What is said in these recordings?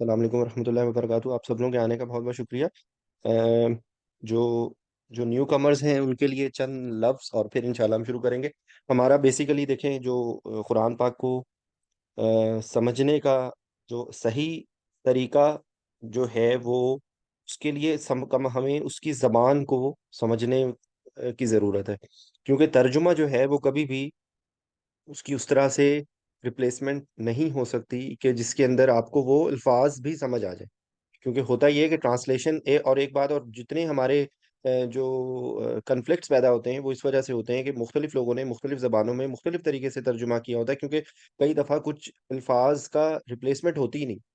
السلام علیکم ورحمۃ اللہ وبرکاتہ. آپ سب لوگوں کے آنے کا بہت بہت شکریہ. اہ، جو جو نیو کمرز ہیں ان کے لیے چند لفظ اور پھر انشاءاللہ ہم شروع کریں گے. ہمارا بیسیکلی دیکھیں جو قرآن پاک کو سمجھنے کا جو صحیح طریقہ جو ہے وہ اس کے لیے ہمیں اس کی زبان کو سمجھنے کی ضرورت ہے. کیونکہ ترجمہ جو ہے وہ کبھی بھی اس کی اس طرح سے ریپلیسمنٹ نہیں ہو سکتی کہ جس کے اندر آپ کو وہ الفاظ بھی سمجھ آ جائے. کیونکہ ہوتا یہ ہے کہ ٹرانسلیشن اور ایک بات، اور جتنے ہمارے جو کنفلکٹس پیدا ہوتے ہیں وہ اس وجہ سے ہوتے ہیں کہ مختلف لوگوں نے مختلف زبانوں میں مختلف طریقے سے ترجمہ کیا ہوتا ہے. کیونکہ کئی دفعہ کچھ الفاظ کا ریپلیسمنٹ ہوتی ہی نہیں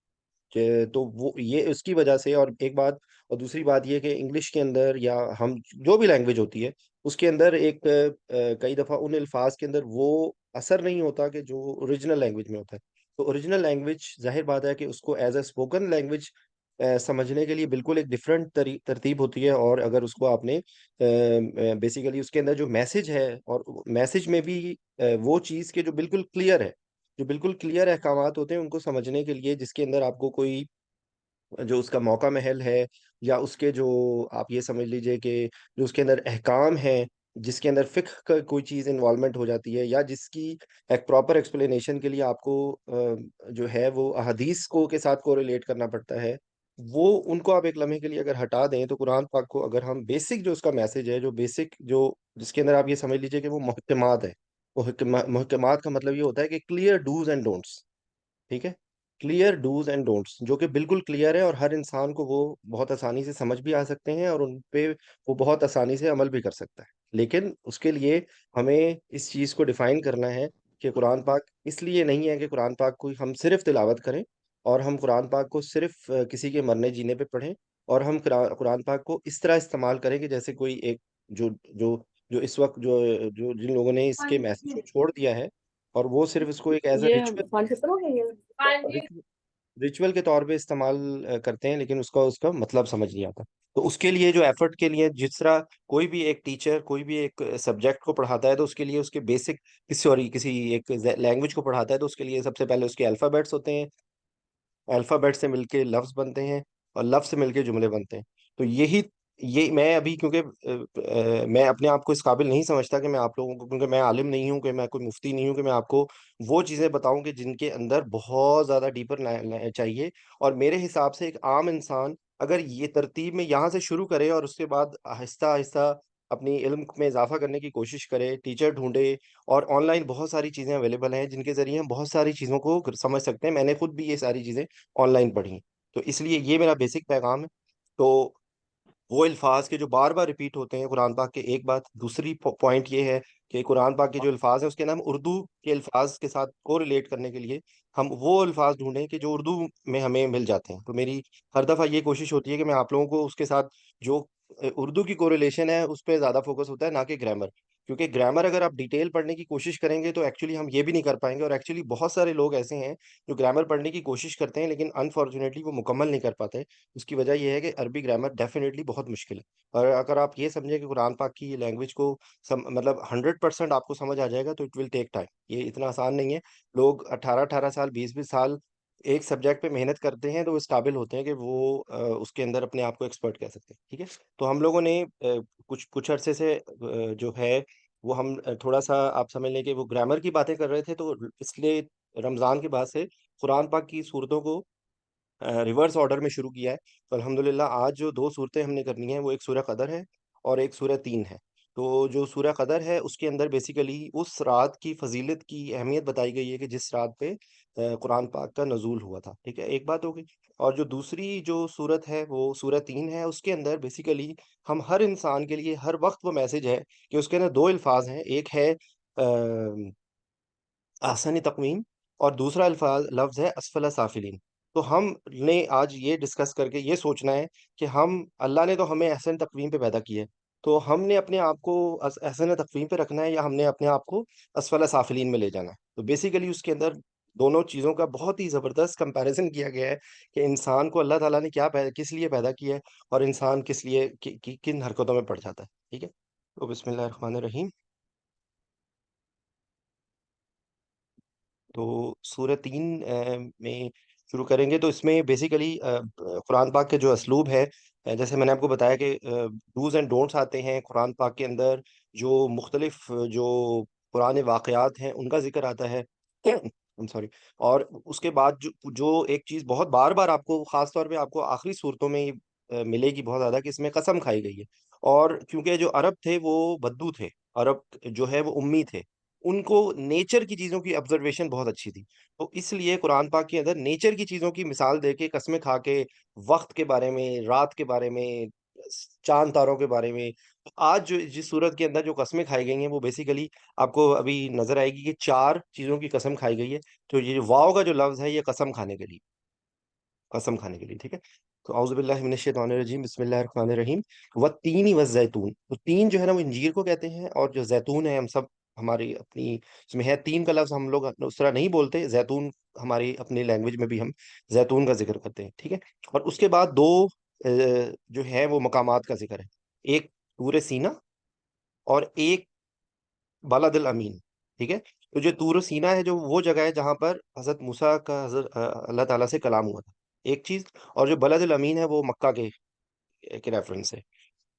تو وہ یہ اس کی وجہ سے. اور ایک بات، اور دوسری بات یہ کہ انگلش کے اندر یا ہم جو بھی لینگویج ہوتی ہے اس کے اندر ایک کئی دفعہ ان الفاظ کے اندر وہ اثر نہیں ہوتا کہ جو اوریجنل لینگویج میں ہوتا ہے. تو اوریجنل لینگویج ظاہر بات ہے کہ اس کو ایز اے اسپوکن لینگویج سمجھنے کے لیے بالکل ایک ڈفرینٹ ترتیب ہوتی ہے. اور اگر اس کو آپ نے بیسیکلی اس کے اندر جو میسج ہے، اور میسج میں بھی وہ چیز کے جو بالکل کلیئر ہے، جو بالکل کلیئر احکامات ہوتے ہیں ان کو سمجھنے کے لیے، جس کے اندر آپ کو کوئی جو اس کا موقع محل ہے، یا اس کے جو آپ یہ سمجھ لیجئے کہ جو اس کے اندر احکام ہیں، جس کے اندر فقہ کا کوئی چیز انوالومنٹ ہو جاتی ہے، یا جس کی ایک پراپر ایکسپلینیشن کے لیے آپ کو جو ہے وہ احادیث کو کے ساتھ کو ریلیٹ کرنا پڑتا ہے، وہ ان کو آپ ایک لمحے کے لیے اگر ہٹا دیں تو قرآن پاک کو اگر ہم بیسک جو اس کا میسج ہے، جو بیسک جو جس کے اندر آپ یہ سمجھ لیجئے کہ وہ محکمات ہے. وہ محکمات کا مطلب یہ ہوتا ہے کہ کلیئر ڈوز اینڈ ڈونٹس. ٹھیک ہے. کلیئر ڈوز اینڈ ڈونٹس جو کہ بالکل کلیئر ہے، اور ہر انسان کو وہ بہت آسانی سے سمجھ بھی آ سکتے ہیں اور ان پہ وہ بہت آسانی سے عمل بھی کر سکتا ہے. لیکن اس کے لیے ہمیں اس چیز کو ڈیفائن کرنا ہے کہ قرآن پاک اس لیے نہیں ہے کہ قرآن پاک کو ہم صرف تلاوت کریں، اور ہم قرآن پاک کو صرف کسی کے مرنے جینے پہ پڑھیں، اور ہم قرآن پاک کو اس طرح استعمال کریں کہ جیسے کوئی ایک جو جو جو اس وقت جو جن لوگوں نے اس کے میسج کو چھوڑ دیا ہے، اور وہ صرف اس کو ایک ایز اے یہ کون ختم ہو گئی ہے؟ ریچول کے طور پہ استعمال کرتے ہیں، لیکن اس کا مطلب سمجھ نہیں آتا. تو اس کے لیے جو ایفرٹ کے لیے جس طرح کوئی بھی ایک ٹیچر کوئی بھی ایک سبجیکٹ کو پڑھاتا ہے تو اس کے لیے اس کے بیسک کسی ایک لینگویج کو پڑھاتا ہے تو اس کے لیے سب سے پہلے اس کے الفابیٹس ہوتے ہیں. الفابیٹ سے مل کے لفظ بنتے ہیں، اور لفظ سے مل کے جملے بنتے ہیں. تو یہ میں ابھی کیونکہ میں اپنے آپ کو اس قابل نہیں سمجھتا کہ میں آپ لوگوں کو، کیونکہ میں عالم نہیں ہوں، کہ میں کوئی مفتی نہیں ہوں کہ میں آپ کو وہ چیزیں بتاؤں کہ جن کے اندر بہت زیادہ ڈیپر چاہیے. اور میرے حساب سے ایک عام انسان اگر یہ ترتیب میں یہاں سے شروع کرے اور اس کے بعد آہستہ آہستہ اپنی علم میں اضافہ کرنے کی کوشش کرے، ٹیچر ڈھونڈے، اور آن لائن بہت ساری چیزیں اویلیبل ہیں جن کے ذریعے ہم بہت ساری چیزوں کو سمجھ سکتے ہیں. میں نے خود بھی یہ ساری چیزیں آن لائن پڑھی. تو اس لیے یہ میرا بیسک پیغام ہے. تو وہ الفاظ کے جو بار بار ریپیٹ ہوتے ہیں قرآن پاک کے، ایک بات. دوسری پوائنٹ یہ ہے کہ قرآن پاک کے جو الفاظ ہیں اس کے نام اردو کے الفاظ کے ساتھ کو ریلیٹ کرنے کے لیے ہم وہ الفاظ ڈھونڈیں کہ جو اردو میں ہمیں مل جاتے ہیں. تو میری ہر دفعہ یہ کوشش ہوتی ہے کہ میں آپ لوگوں کو اس کے ساتھ جو اردو کی کوریلیشن ہے اس پہ زیادہ فوکس ہوتا ہے، نہ کہ گرامر. کیونکہ گرامر اگر آپ ڈیٹیل پڑھنے کی کوشش کریں گے تو ایکچولی ہم یہ بھی نہیں کر پائیں گے. اور ایکچولی بہت سارے لوگ ایسے ہیں جو گرامر پڑھنے کی کوشش کرتے ہیں لیکن انفارچونیٹلی وہ مکمل نہیں کر پاتے. اس کی وجہ یہ ہے کہ عربی گرامر ڈیفینیٹلی بہت مشکل ہے. اور اگر آپ یہ سمجھیں کہ قرآن پاک کی لینگویج کو مطلب 100% آپ کو سمجھ آ جائے گا تو اٹ ول ٹیک ٹائم. یہ اتنا آسان نہیں ہے. لوگ 18 18 سال 20 20 سال ایک سبجیکٹ پہ محنت کرتے ہیں تو وہ اس قابل ہوتے ہیں کہ وہ اس کے اندر اپنے آپ کو ایکسپرٹ کہہ سکتے ہیں. ٹھیک ہے. تو ہم لوگوں نے کچھ عرصے سے جو ہے وہ ہم تھوڑا سا آپ سمجھ لیں کہ وہ گرامر کی باتیں کر رہے تھے. تو اس لیے رمضان کے بعد سے قرآن پاک کی صورتوں کو ریورس آرڈر میں شروع کیا ہے. تو الحمدللہ آج جو دو صورتیں ہم نے کرنی ہیں وہ ایک سورہ قدر ہے اور ایک سورہ تین ہے. تو جو سورہ قدر ہے اس کے اندر بیسیکلی اس رات کی فضیلت کی اہمیت بتائی گئی ہے کہ جس رات پہ قرآن پاک کا نزول ہوا تھا. ٹھیک ہے، ایک بات ہو گئی. اور جو دوسری جو صورت ہے وہ سورہ تین ہے. اس کے اندر بیسیکلی ہم ہر انسان کے لیے ہر وقت وہ میسج ہے کہ اس کے اندر دو الفاظ ہیں. ایک ہے احسن تقویم، اور دوسرا لفظ ہے اسفل سافلین. تو ہم نے آج یہ ڈسکس کر کے یہ سوچنا ہے کہ اللہ نے تو ہمیں احسن تقویم پہ پیدا کیا ہے، تو ہم نے اپنے آپ کو احسن تقویم پہ رکھنا ہے یا ہم نے اپنے آپ کو اسفل سافلین میں لے جانا ہے. تو بیسیکلی اس کے اندر دونوں چیزوں کا بہت ہی زبردست کمپیریزن کیا گیا ہے کہ انسان کو اللہ تعالیٰ نے کس لیے پیدا کیا ہے، اور انسان کس لیے کن حرکتوں میں پڑ جاتا ہے. ٹھیک ہے. تو بسم اللہ الرحمن الرحیم. تو سورہ تین میں شروع کریں گے تو اس میں بیسیکلی قرآن پاک کے جو اسلوب ہے، جیسے میں نے آپ کو بتایا کہ ڈوز اینڈ ڈونٹس آتے ہیں قرآن پاک کے اندر، جو مختلف جو پرانے واقعات ہیں ان کا ذکر آتا ہے. سوری. اور اس کے بعد جو ایک چیز بہت بار بار آپ کو، خاص طور پہ آپ کو آخری صورتوں میں ملے گی بہت زیادہ، کہ اس میں قسم کھائی گئی ہے. اور کیونکہ جو عرب تھے وہ بدو تھے، عرب جو ہے وہ امی تھے، ان کو نیچر کی چیزوں کی آبزرویشن بہت اچھی تھی. تو اس لیے قرآن پاک کے اندر نیچر کی چیزوں کی مثال دے کے، قسمیں کھا کے، وقت کے بارے میں، رات کے بارے میں، چاند تاروں کے بارے میں. آج جو جس صورت کے اندر جو قسمیں کھائی گئی ہیں وہ بیسیکلی آپ کو ابھی نظر آئے گی کہ 4 چیزوں کی قسم کھائی گئی ہے. تو یہ واو کا جو لفظ ہے یہ قسم کھانے کے لیے، قسم کھانے کے لیے، ٹھیک ہے. تو اعوذ باللہ من الشیطان الرجیم، بسم اللہ الرحمن الرحیم. والتین والزیتون، تو تین جو ہے نا وہ انجیر کو کہتے ہیں، اور جو زیتون ہے ہم سب ہماری اپنی اس میں ہے. تین کا لفظ ہم لوگ اس طرح نہیں بولتے، زیتون ہماری اپنی لینگویج میں بھی ہم زیتون کا ذکر کرتے ہیں، ٹھیک ہے. اور اس کے بعد دو جو ہے وہ مقامات کا ذکر ہے. ایک طور سینا، اور ایک بالد الامین، ٹھیک ہے. تو جو طور سینا ہے جو وہ جگہ ہے جہاں پر حضرت موسیٰ کا حضرت اللہ تعالیٰ سے کلام ہوا تھا، ایک چیز. اور جو بلد الامین ہے وہ مکہ کے ریفرنس ہے.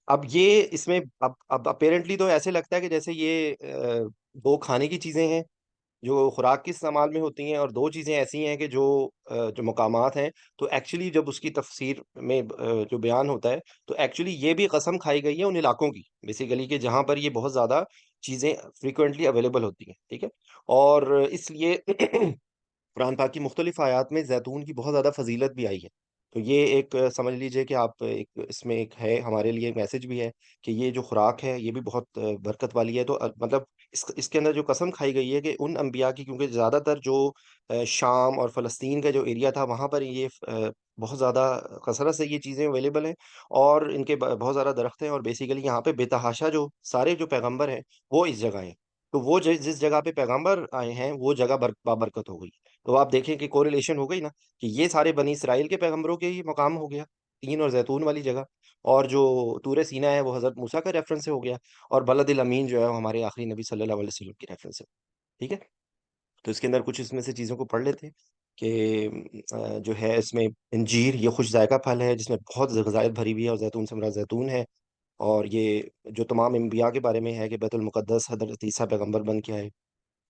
اب یہ اس میں اب اپیرنٹلی تو ایسے لگتا ہے کہ جیسے یہ دو کھانے کی چیزیں ہیں جو خوراک کے استعمال میں ہوتی ہیں، اور دو چیزیں ایسی ہیں کہ جو مقامات ہیں. تو ایکچولی جب اس کی تفسیر میں جو بیان ہوتا ہے، تو ایکچولی یہ بھی قسم کھائی گئی ہے ان علاقوں کی، بیسیکلی کہ جہاں پر یہ بہت زیادہ چیزیں فریکوینٹلی اویلیبل ہوتی ہیں، ٹھیک ہے. اور اس لیے قرآن پاک کی مختلف آیات میں زیتون کی بہت زیادہ فضیلت بھی آئی ہے. تو یہ ایک سمجھ لیجئے کہ آپ ایک اس میں ایک ہے ہمارے لیے میسج بھی ہے کہ یہ جو خوراک ہے یہ بھی بہت برکت والی ہے. تو مطلب اس کے اندر جو قسم کھائی گئی ہے کہ ان انبیاء کی، کیونکہ زیادہ تر جو شام اور فلسطین کا جو ایریا تھا وہاں پر یہ بہت زیادہ کثرت سے یہ چیزیں اویلیبل ہیں، اور ان کے بہت زیادہ درخت ہیں. اور بیسیکلی یہاں پہ بے تحاشا جو سارے جو پیغمبر ہیں وہ اس جگہ ہیں. تو وہ جس جگہ پہ پیغمبر آئے ہیں وہ جگہ بابرکت ہو گئی. تو آپ دیکھیں کہ کوریلیشن ہو گئی نا، کہ یہ سارے بنی اسرائیل کے پیغمبروں کے ہی مقام ہو گیا، تین اور زیتون والی جگہ. اور جو طور سینا ہے وہ حضرت موسیٰ کا ریفرنس سے ہو گیا، اور بلد الامین جو ہے وہ ہمارے آخری نبی صلی اللہ علیہ وسلم کی ریفرنس ہے، ٹھیک ہے. تو اس کے اندر کچھ اس میں سے چیزوں کو پڑھ لیتے ہیں کہ جو ہے اس میں انجیر یہ خوش ذائقہ پھل ہے جس میں بہت غذائیت بھری ہوئی ہے، اور زیتون سے مراد زیتون ہے. اور یہ جو تمام انبیاء کے بارے میں ہے کہ بیت المقدس حضرت عیسیٰ پیغمبر بن کے آئے،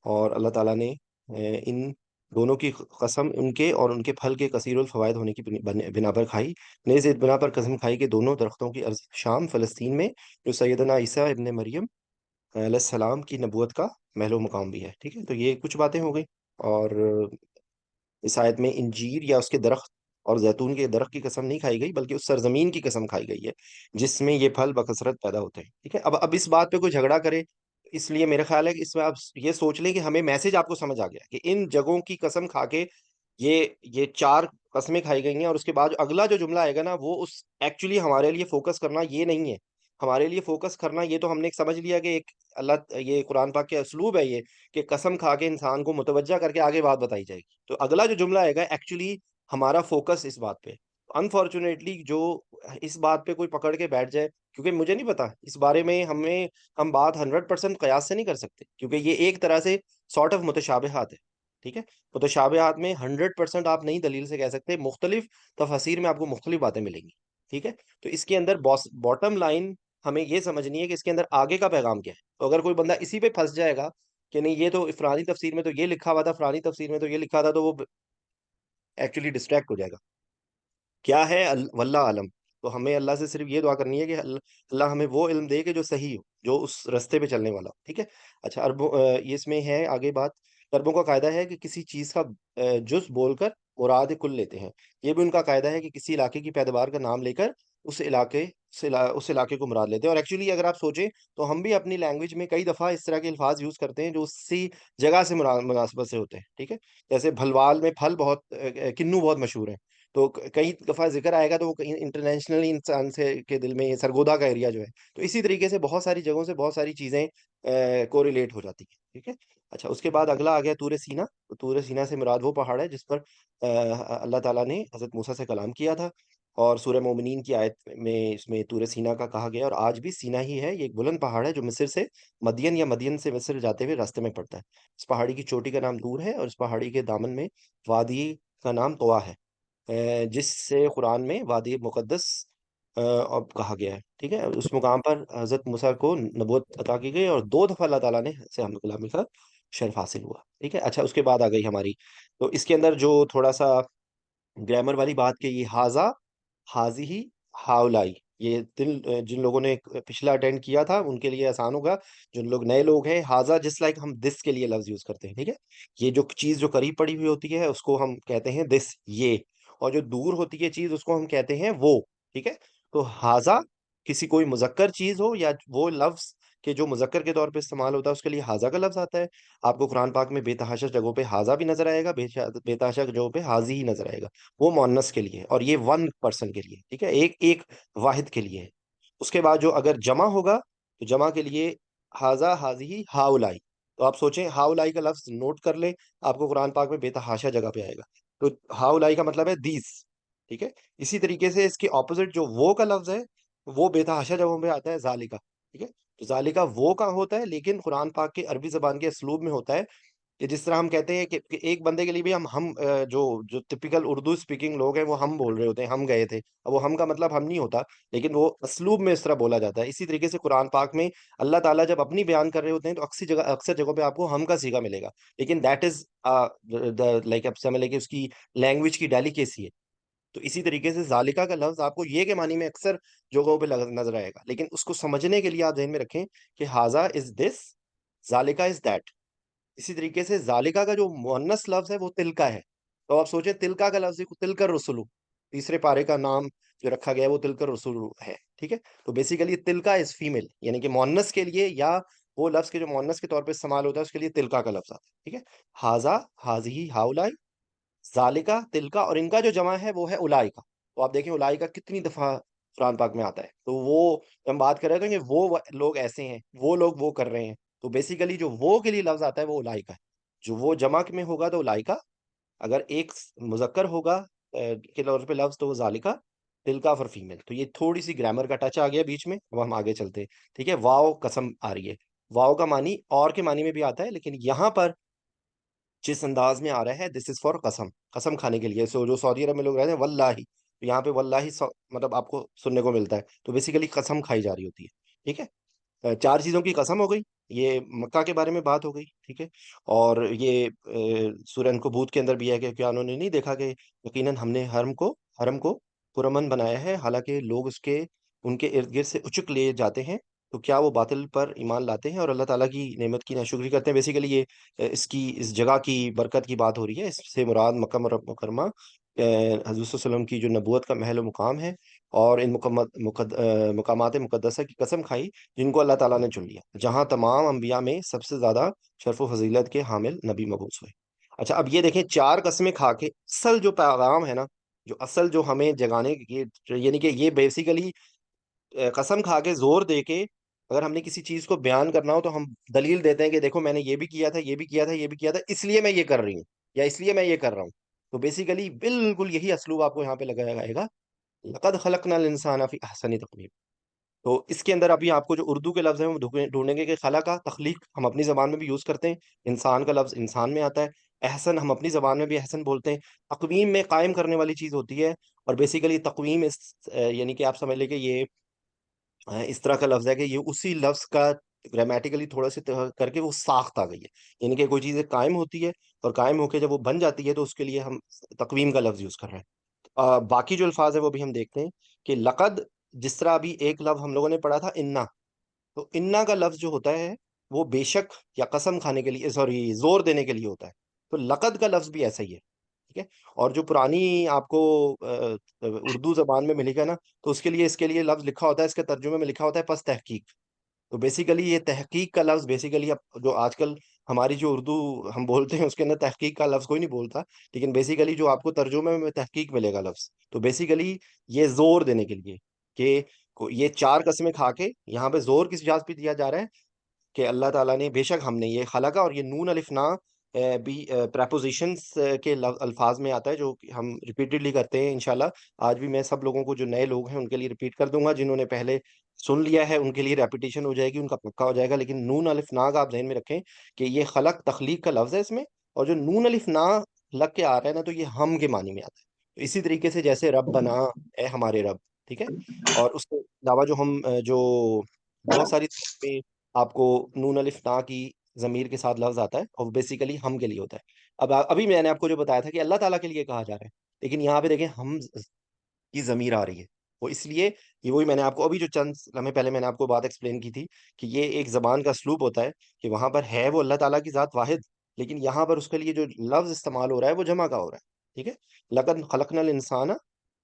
اور اللہ تعالیٰ نے ان دونوں کی قسم ان کے اور ان کے پھل کے کثیر الفوائد ہونے کی بنا پر کھائی. نیز اس بنا پر قسم کھائی کہ دونوں درختوں کی ارض شام فلسطین میں جو سیدنا عیسیٰ ابن مریم علیہ السلام کی نبوت کا محل و مقام بھی ہے، ٹھیک ہے. تو یہ کچھ باتیں ہو گئی. اور اس آیت میں انجیر یا اس کے درخت اور زیتون کے درخت کی قسم نہیں کھائی گئی، بلکہ اس سرزمین کی قسم کھائی گئی ہے جس میں یہ پھل بکثرت پیدا ہوتے ہیں، ٹھیک ہے. اب اس بات پہ کوئی جھگڑا کرے، اس لیے میرا خیال ہے کہ اس میں آپ یہ سوچ لیں کہ ہمیں میسج آپ کو سمجھ آ گیا کہ ان جگہوں کی قسم کھا کے یہ 4 قسمیں کھائی گئی ہیں. اور اس کے بعد اگلا جو جملہ آئے گا نا وہ اس ایکچولی ہمارے لیے فوکس کرنا یہ نہیں ہے. ہمارے لیے فوکس کرنا یہ تو ہم نے ایک سمجھ لیا کہ ایک اللہ، یہ قرآن پاک کے اسلوب ہے یہ، کہ قسم کھا کے انسان کو متوجہ کر کے آگے بات بتائی جائے گی. تو اگلا جو جملہ آئے گا ایکچولی ہمارا فوکس اس بات پہ. انفارچونیٹلی جو اس بات پہ کوئی پکڑ کے بیٹھ جائے، کیونکہ مجھے نہیں پتا اس بارے میں ہم بات 100% قیاس سے نہیں کر سکتے، کیونکہ یہ ایک طرح سے سارٹ آف متشابہات ہے، ٹھیک ہے. متشابہات میں 100% آپ نئی دلیل سے کہہ سکتے، مختلف تفاسیر میں آپ کو مختلف باتیں ملیں گی، ٹھیک ہے. تو اس کے اندر باٹم لائن ہمیں یہ سمجھنی ہے کہ اس کے اندر آگے کا پیغام کیا ہے. تو اگر کوئی بندہ اسی پہ پھنس جائے گا کہ نہیں یہ تو فلانی تفسیر میں تو یہ لکھا ہوا تھا، فلانی تفسیر میں تو یہ لکھا تھا، تو وہ ایکچولی ڈسٹریکٹ ہو جائے گا. کیا ہے واللہ عالم. تو ہمیں اللہ سے صرف یہ دعا کرنی ہے کہ اللہ ہمیں وہ علم دے کہ جو صحیح ہو، جو اس رستے پہ چلنے والا ہو، ٹھیک ہے. اچھا، یہ اس میں ہے آگے بات. عربوں کا قاعدہ ہے کہ کسی چیز کا جز بول کر مراد کل لیتے ہیں. یہ بھی ان کا قاعدہ ہے کہ کسی علاقے کی پیداوار کا نام لے کر اس علاقے کو مراد لیتے ہیں. اور ایکچولی اگر آپ سوچیں تو ہم بھی اپنی لینگویج میں کئی دفعہ اس طرح کے الفاظ یوز کرتے ہیں جو اسی جگہ سے مناسبت سے ہوتے ہیں، ٹھیک ہے. جیسے بھلوال میں پھل بہت کنو بہت مشہور ہیں، تو کئی دفعہ ذکر آئے گا تو وہ کہیں انٹرنیشنلی انسان سے کے دل میں سرگودا کا ایریا جو ہے. تو اسی طریقے سے بہت ساری جگہوں سے بہت ساری چیزیں کوریلیٹ ہو جاتی ہیں، ٹھیک ہے. اچھا، اس کے بعد اگلا آ گیا طور سینا. تو طور سینا سے مراد وہ پہاڑ ہے جس پر اللہ تعالیٰ نے حضرت موسیٰ سے کلام کیا تھا. اور سورہ مومنین کی آیت میں اس میں طور سینا کا کہا گیا. اور آج بھی سینا ہی ہے، یہ ایک بلند پہاڑ ہے جو مصر سے مدین یا مدین سے مصر جاتے ہوئے راستے میں پڑتا ہے. اس پہاڑی کی چوٹی کا نام طور ہے، اور اس پہاڑی کے دامن میں وادی کا نام طوا ہے، جس سے قرآن میں وادی مقدس اب کہا گیا ہے، ٹھیک ہے۔ اس مقام پر حضرت موسیٰ کو نبوت عطا کی گئی اور 2 دفعہ اللہ تعالیٰ نے سے ہم کلامی کا شرف حاصل ہوا، ٹھیک ہے۔ اچھا، اس کے بعد آ گئی ہماری، تو اس کے اندر جو تھوڑا سا گرامر والی بات کہ یہ ہاضا، حاضی ہی، ہاؤلائی، یہ جن لوگوں نے پچھلا اٹینڈ کیا تھا ان کے لیے آسان ہوگا۔ جن لوگ نئے لوگ ہیں، ہاضا جس لائک ہم دس کے لیے لفظ یوز کرتے ہیں، ٹھیک ہے۔ یہ جو چیز جو قریب پڑی ہوئی ہوتی ہے اس کو ہم کہتے ہیں دس، یہ، اور جو دور ہوتی ہے چیز اس کو ہم کہتے ہیں وہ، ٹھیک ہے۔ تو ہاضا کسی کوئی مذکر چیز ہو یا وہ لفظ کہ جو مذکر کے طور پہ استعمال ہوتا ہے اس کے لیے ہاضا کا لفظ آتا ہے۔ آپ کو قرآن پاک میں بے تحاشا جگہوں پہ ہاضا بھی نظر آئے گا، بے تحاشا جگہوں پہ حاضی ہی نظر آئے گا، وہ مؤنث کے لیے، اور یہ ون پرسن کے لیے، ٹھیک ہے، ایک ایک واحد کے لیے ہے۔ اس کے بعد جو اگر جمع ہوگا تو جمع کے لیے ہاضا، حاضی، ہاؤلائی، تو آپ سوچیں ہاؤلائی کا لفظ نوٹ کر لیں، آپ کو قرآن پاک میں بے تحاشا جگہ پہ آئے گا، تو ہاؤلائی کا مطلب ہے دیس، ٹھیک ہے۔ اسی طریقے سے اس کے اپوزٹ جو وہ کا لفظ ہے وہ بے تحاشا جگہوں پہ آتا ہے ذالکا، ٹھیک ہے۔ تو ذالکا وہ کا ہوتا ہے لیکن قرآن پاک کے عربی زبان کے اسلوب میں ہوتا ہے کہ جس طرح ہم کہتے ہیں کہ ایک بندے کے لیے بھی ہم جو جو ٹپیکل اردو اسپیکنگ لوگ ہیں وہ ہم بول رہے ہوتے ہیں، ہم گئے تھے، اب وہ ہم کا مطلب ہم نہیں ہوتا، لیکن وہ اسلوب میں اس طرح بولا جاتا ہے۔ اسی طریقے سے قرآن پاک میں اللہ تعالیٰ جب اپنی بیان کر رہے ہوتے ہیں تو اکثر جگہوں پہ آپ کو ہم کا صیغہ ملے گا، لیکن دیٹ از لائک اب سمجھ لیں کہ اس کی لینگویج کی ڈیلیکیسی ہے۔ تو اسی طریقے سے ذالکا کا لفظ آپ کو یہ کے معنی میں اکثر جگہوں پہ نظر آئے گا، لیکن اس کو سمجھنے کے لیے آپ ذہن میں رکھیں کہ ہاذا از دس، ذالکا از دیٹ۔ اسی طریقے سے ذالکا کا جو مؤنث لفظ ہے وہ تلکا ہے، تو آپ سوچیں تلکا کا لفظ تلکر رسولو، تیسرے پارے کا نام جو رکھا گیا ہے وہ تلکر رسولو ہے، ٹھیک ہے۔ تو بیسیکلی تلکا از فیمیل، یعنی کہ مؤنث کے لیے یا وہ لفظ کے جو مؤنث کے طور پہ استعمال ہوتا ہے اس کے لیے تلکا کا لفظ آتا ہے، ٹھیک ہے۔ ہاذا، حاذی، ہاؤلائی، ذالکا، تلکا، اور ان کا جو جمع ہے وہ ہے اولائکا۔ تو آپ دیکھیں اولائکا کتنی دفعہ قرآن پاک میں آتا ہے، تو وہ ہم بات کر رہے تھے کہ وہ لوگ ایسے ہیں، وہ لوگ وہ کر رہے ہیں، تو بیسیکلی جو وہ کے لیے لفظ آتا ہے وہ اولائکا ہے۔ جو وہ جمع میں ہوگا تو اولائکا، اگر ایک مذکر ہوگا کے طور پہ لفظ تو وہ ذالکا، تلکا فار فیمیل۔ تو یہ تھوڑی سی گرامر کا ٹچ آ گیا بیچ میں، اب ہم آگے چلتے ہیں، ٹھیک ہے۔ واو قسم آ رہی ہے، واو کا معنی اور کے معنی میں بھی آتا ہے، لیکن یہاں پر جس انداز میں آ رہا ہے دس از فار قسم، قسم کھانے کے لیے، جو سعودی عرب میں لوگ رہتے ہیں واللہ، تو یہاں پہ واللہ مطلب آپ کو سننے کو ملتا ہے، تو بیسیکلی قسم کھائی جا رہی ہوتی ہے، ٹھیک ہے۔ 4 چیزوں کی قسم ہو گئی، یہ مکہ کے بارے میں بات ہو گئی، ٹھیک ہے۔ اور یہ سورہ عنکبوت کے اندر بھی ہے کہ کیا انہوں نے نہیں دیکھا کہ یقیناً ہم نے حرم کو پرامن بنایا ہے، حالانکہ لوگ ان کے ارد گرد سے اچک لیے جاتے ہیں، تو کیا وہ باطل پر ایمان لاتے ہیں اور اللہ تعالیٰ کی نعمت کی ناشکری کرتے ہیں۔ بیسیکلی یہ اس جگہ کی برکت کی بات ہو رہی ہے، اس سے مراد مکہ مکرمہ حضور صلی اللہ علیہ وسلم کی جو نبوت کا محل و مقام ہے، اور ان مقامات مقدسہ کی قسم کھائی جن کو اللہ تعالیٰ نے چن لیا، جہاں تمام انبیاء میں سب سے زیادہ شرف و فضیلت کے حامل نبی مبعوث ہوئے۔ اچھا، اب یہ دیکھیں 4 قسمیں کھا کے اصل جو پیغام ہے نا، جو ہمیں جگانے کی، یعنی کہ یہ بیسیکلی قسم کھا کے زور دے کے اگر ہم نے کسی چیز کو بیان کرنا ہو تو ہم دلیل دیتے ہیں کہ دیکھو میں نے یہ بھی کیا تھا، یہ بھی کیا تھا، یہ بھی کیا تھا، اس لیے میں یہ کر رہی ہوں، یا اس لیے میں یہ کر رہا ہوں۔ تو بیسیکلی بالکل یہی اسلوب آپ کو یہاں پہ لگایا جائے گا، لقد خلقنا الانسان فی احسن تقویم۔ تو اس کے اندر ابھی آپ کو جو اردو کے لفظ ہیں وہ ڈھونڈیں گے کہ خلا کا تخلیق ہم اپنی زبان میں بھی یوز کرتے ہیں، انسان کا لفظ انسان میں آتا ہے، احسن ہم اپنی زبان میں بھی احسن بولتے ہیں، تقویم میں قائم کرنے والی چیز ہوتی ہے، اور بیسیکلی تقویم یعنی کہ آپ سمجھ لیں کہ یہ اس طرح کا لفظ ہے کہ یہ اسی لفظ کا گرامیٹیکلی تھوڑا سا کر کے وہ ساخت آ گئی ہے، یعنی کہ کوئی چیز ایک قائم ہوتی ہے اور قائم ہو کے جب وہ بن جاتی ہے تو اس کے لیے ہم تقویم کا لفظ یوز کر رہے ہیں۔ باقی جو الفاظ ہے وہ بھی ہم دیکھتے ہیں کہ لقد، جس طرح ابھی ایک لفظ ہم لوگوں نے پڑھا تھا انا، تو انا کا لفظ جو ہوتا ہے وہ بے شک یا قسم کھانے کے لیے، سوری، زور دینے کے لیے ہوتا ہے، تو لقد کا لفظ بھی ایسا ہی ہے، ٹھیک ہے۔ اور جو پرانی آپ کو اردو زبان میں ملے گا نا، تو اس کے لیے لفظ لکھا ہوتا ہے، اس کے ترجمے میں لکھا ہوتا ہے پس تحقیق۔ تو بیسیکلی یہ تحقیق کا لفظ بیسیکلی اب جو آج کل ہماری جو اردو ہم بولتے ہیں اس کے اندر تحقیق کا لفظ کوئی نہیں بولتا، لیکن بیسیکلی جو آپ کو ترجمے میں تحقیق ملے گا لفظ، تو بیسیکلی یہ زور دینے کے لیے کہ یہ 4 قسمیں کھا کے یہاں پہ زور کس جہاز پہ دیا جا رہا ہے کہ اللہ تعالیٰ نے، بے شک ہم نے یہ خلقہ، اور یہ نون الف نا بھی پریپوزیشنز کے الفاظ میں آتا ہے جو کہ ہم ریپیٹڈلی کرتے ہیں انشاءاللہ۔ آج بھی میں سب لوگوں کو جو نئے لوگ ہیں ان کے لیے ریپیٹ کر دوں گا، جنہوں نے پہلے سن لیا ہے ان کے لیے ریپیٹیشن ہو جائے گی، ان کا پکا ہو جائے گا، لیکن نون الف نا کا آپ ذہن میں رکھیں کہ یہ خلق تخلیق کا لفظ ہے اس میں، اور جو نون الف نا لگ کے آ رہا ہے نا تو یہ ہم کے معنی میں آتا ہے. تو اسی طریقے سے جیسے رب بنا، اے ہمارے رب، ٹھیک ہے. اور اس کے علاوہ جو ہم جو بہت ساری میں آپ کو نون الف نا کی ضمیر کے ساتھ لفظ آتا ہے، اور بیسیکلی ہم کے لیے ہوتا ہے. اب ابھی میں نے آپ کو جو بتایا تھا کہ اللہ تعالیٰ کے لیے کہا جا رہا ہے، لیکن یہاں پہ دیکھیں ہم کی ضمیر آ رہی ہے. وہ اس لیے، یہ وہی میں نے آپ کو ابھی جو چند لمحے پہلے میں نے آپ کو بات ایکسپلین کی تھی، کہ یہ ایک زبان کا اسلوب ہوتا ہے کہ وہاں پر ہے وہ اللہ تعالیٰ کی ذات واحد، لیکن یہاں پر اس کے لیے جو لفظ استعمال ہو رہا ہے وہ جمع کا ہو رہا ہے. ٹھیک ہے. لقد خلقنا الانسان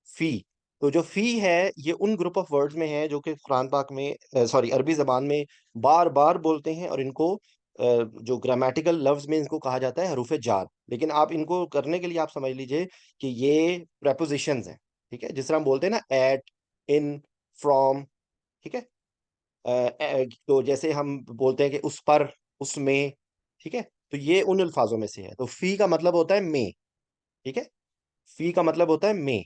فی. تو جو فی ہے یہ ان گروپ آف ورڈز میں ہے جو کہ قرآن پاک میں، سوری، عربی زبان میں بار بار بولتے ہیں، اور ان کو جو گرامیٹیکل لفظ میں ان کو کہا جاتا ہے حروف جار. لیکن آپ ان کو کرنے کے لیے آپ سمجھ لیجئے کہ یہ پریپوزیشنز ہیں. ٹھیک ہے. جس طرح ہم بولتے ہیں نا ایٹ، ان، فرام. ٹھیک ہے. تو جیسے ہم بولتے ہیں کہ اس پر، اس میں. ٹھیک ہے. تو یہ ان الفاظوں میں سے ہے. تو فی کا مطلب ہوتا ہے میں. ٹھیک ہے. فی کا مطلب ہوتا ہے میں.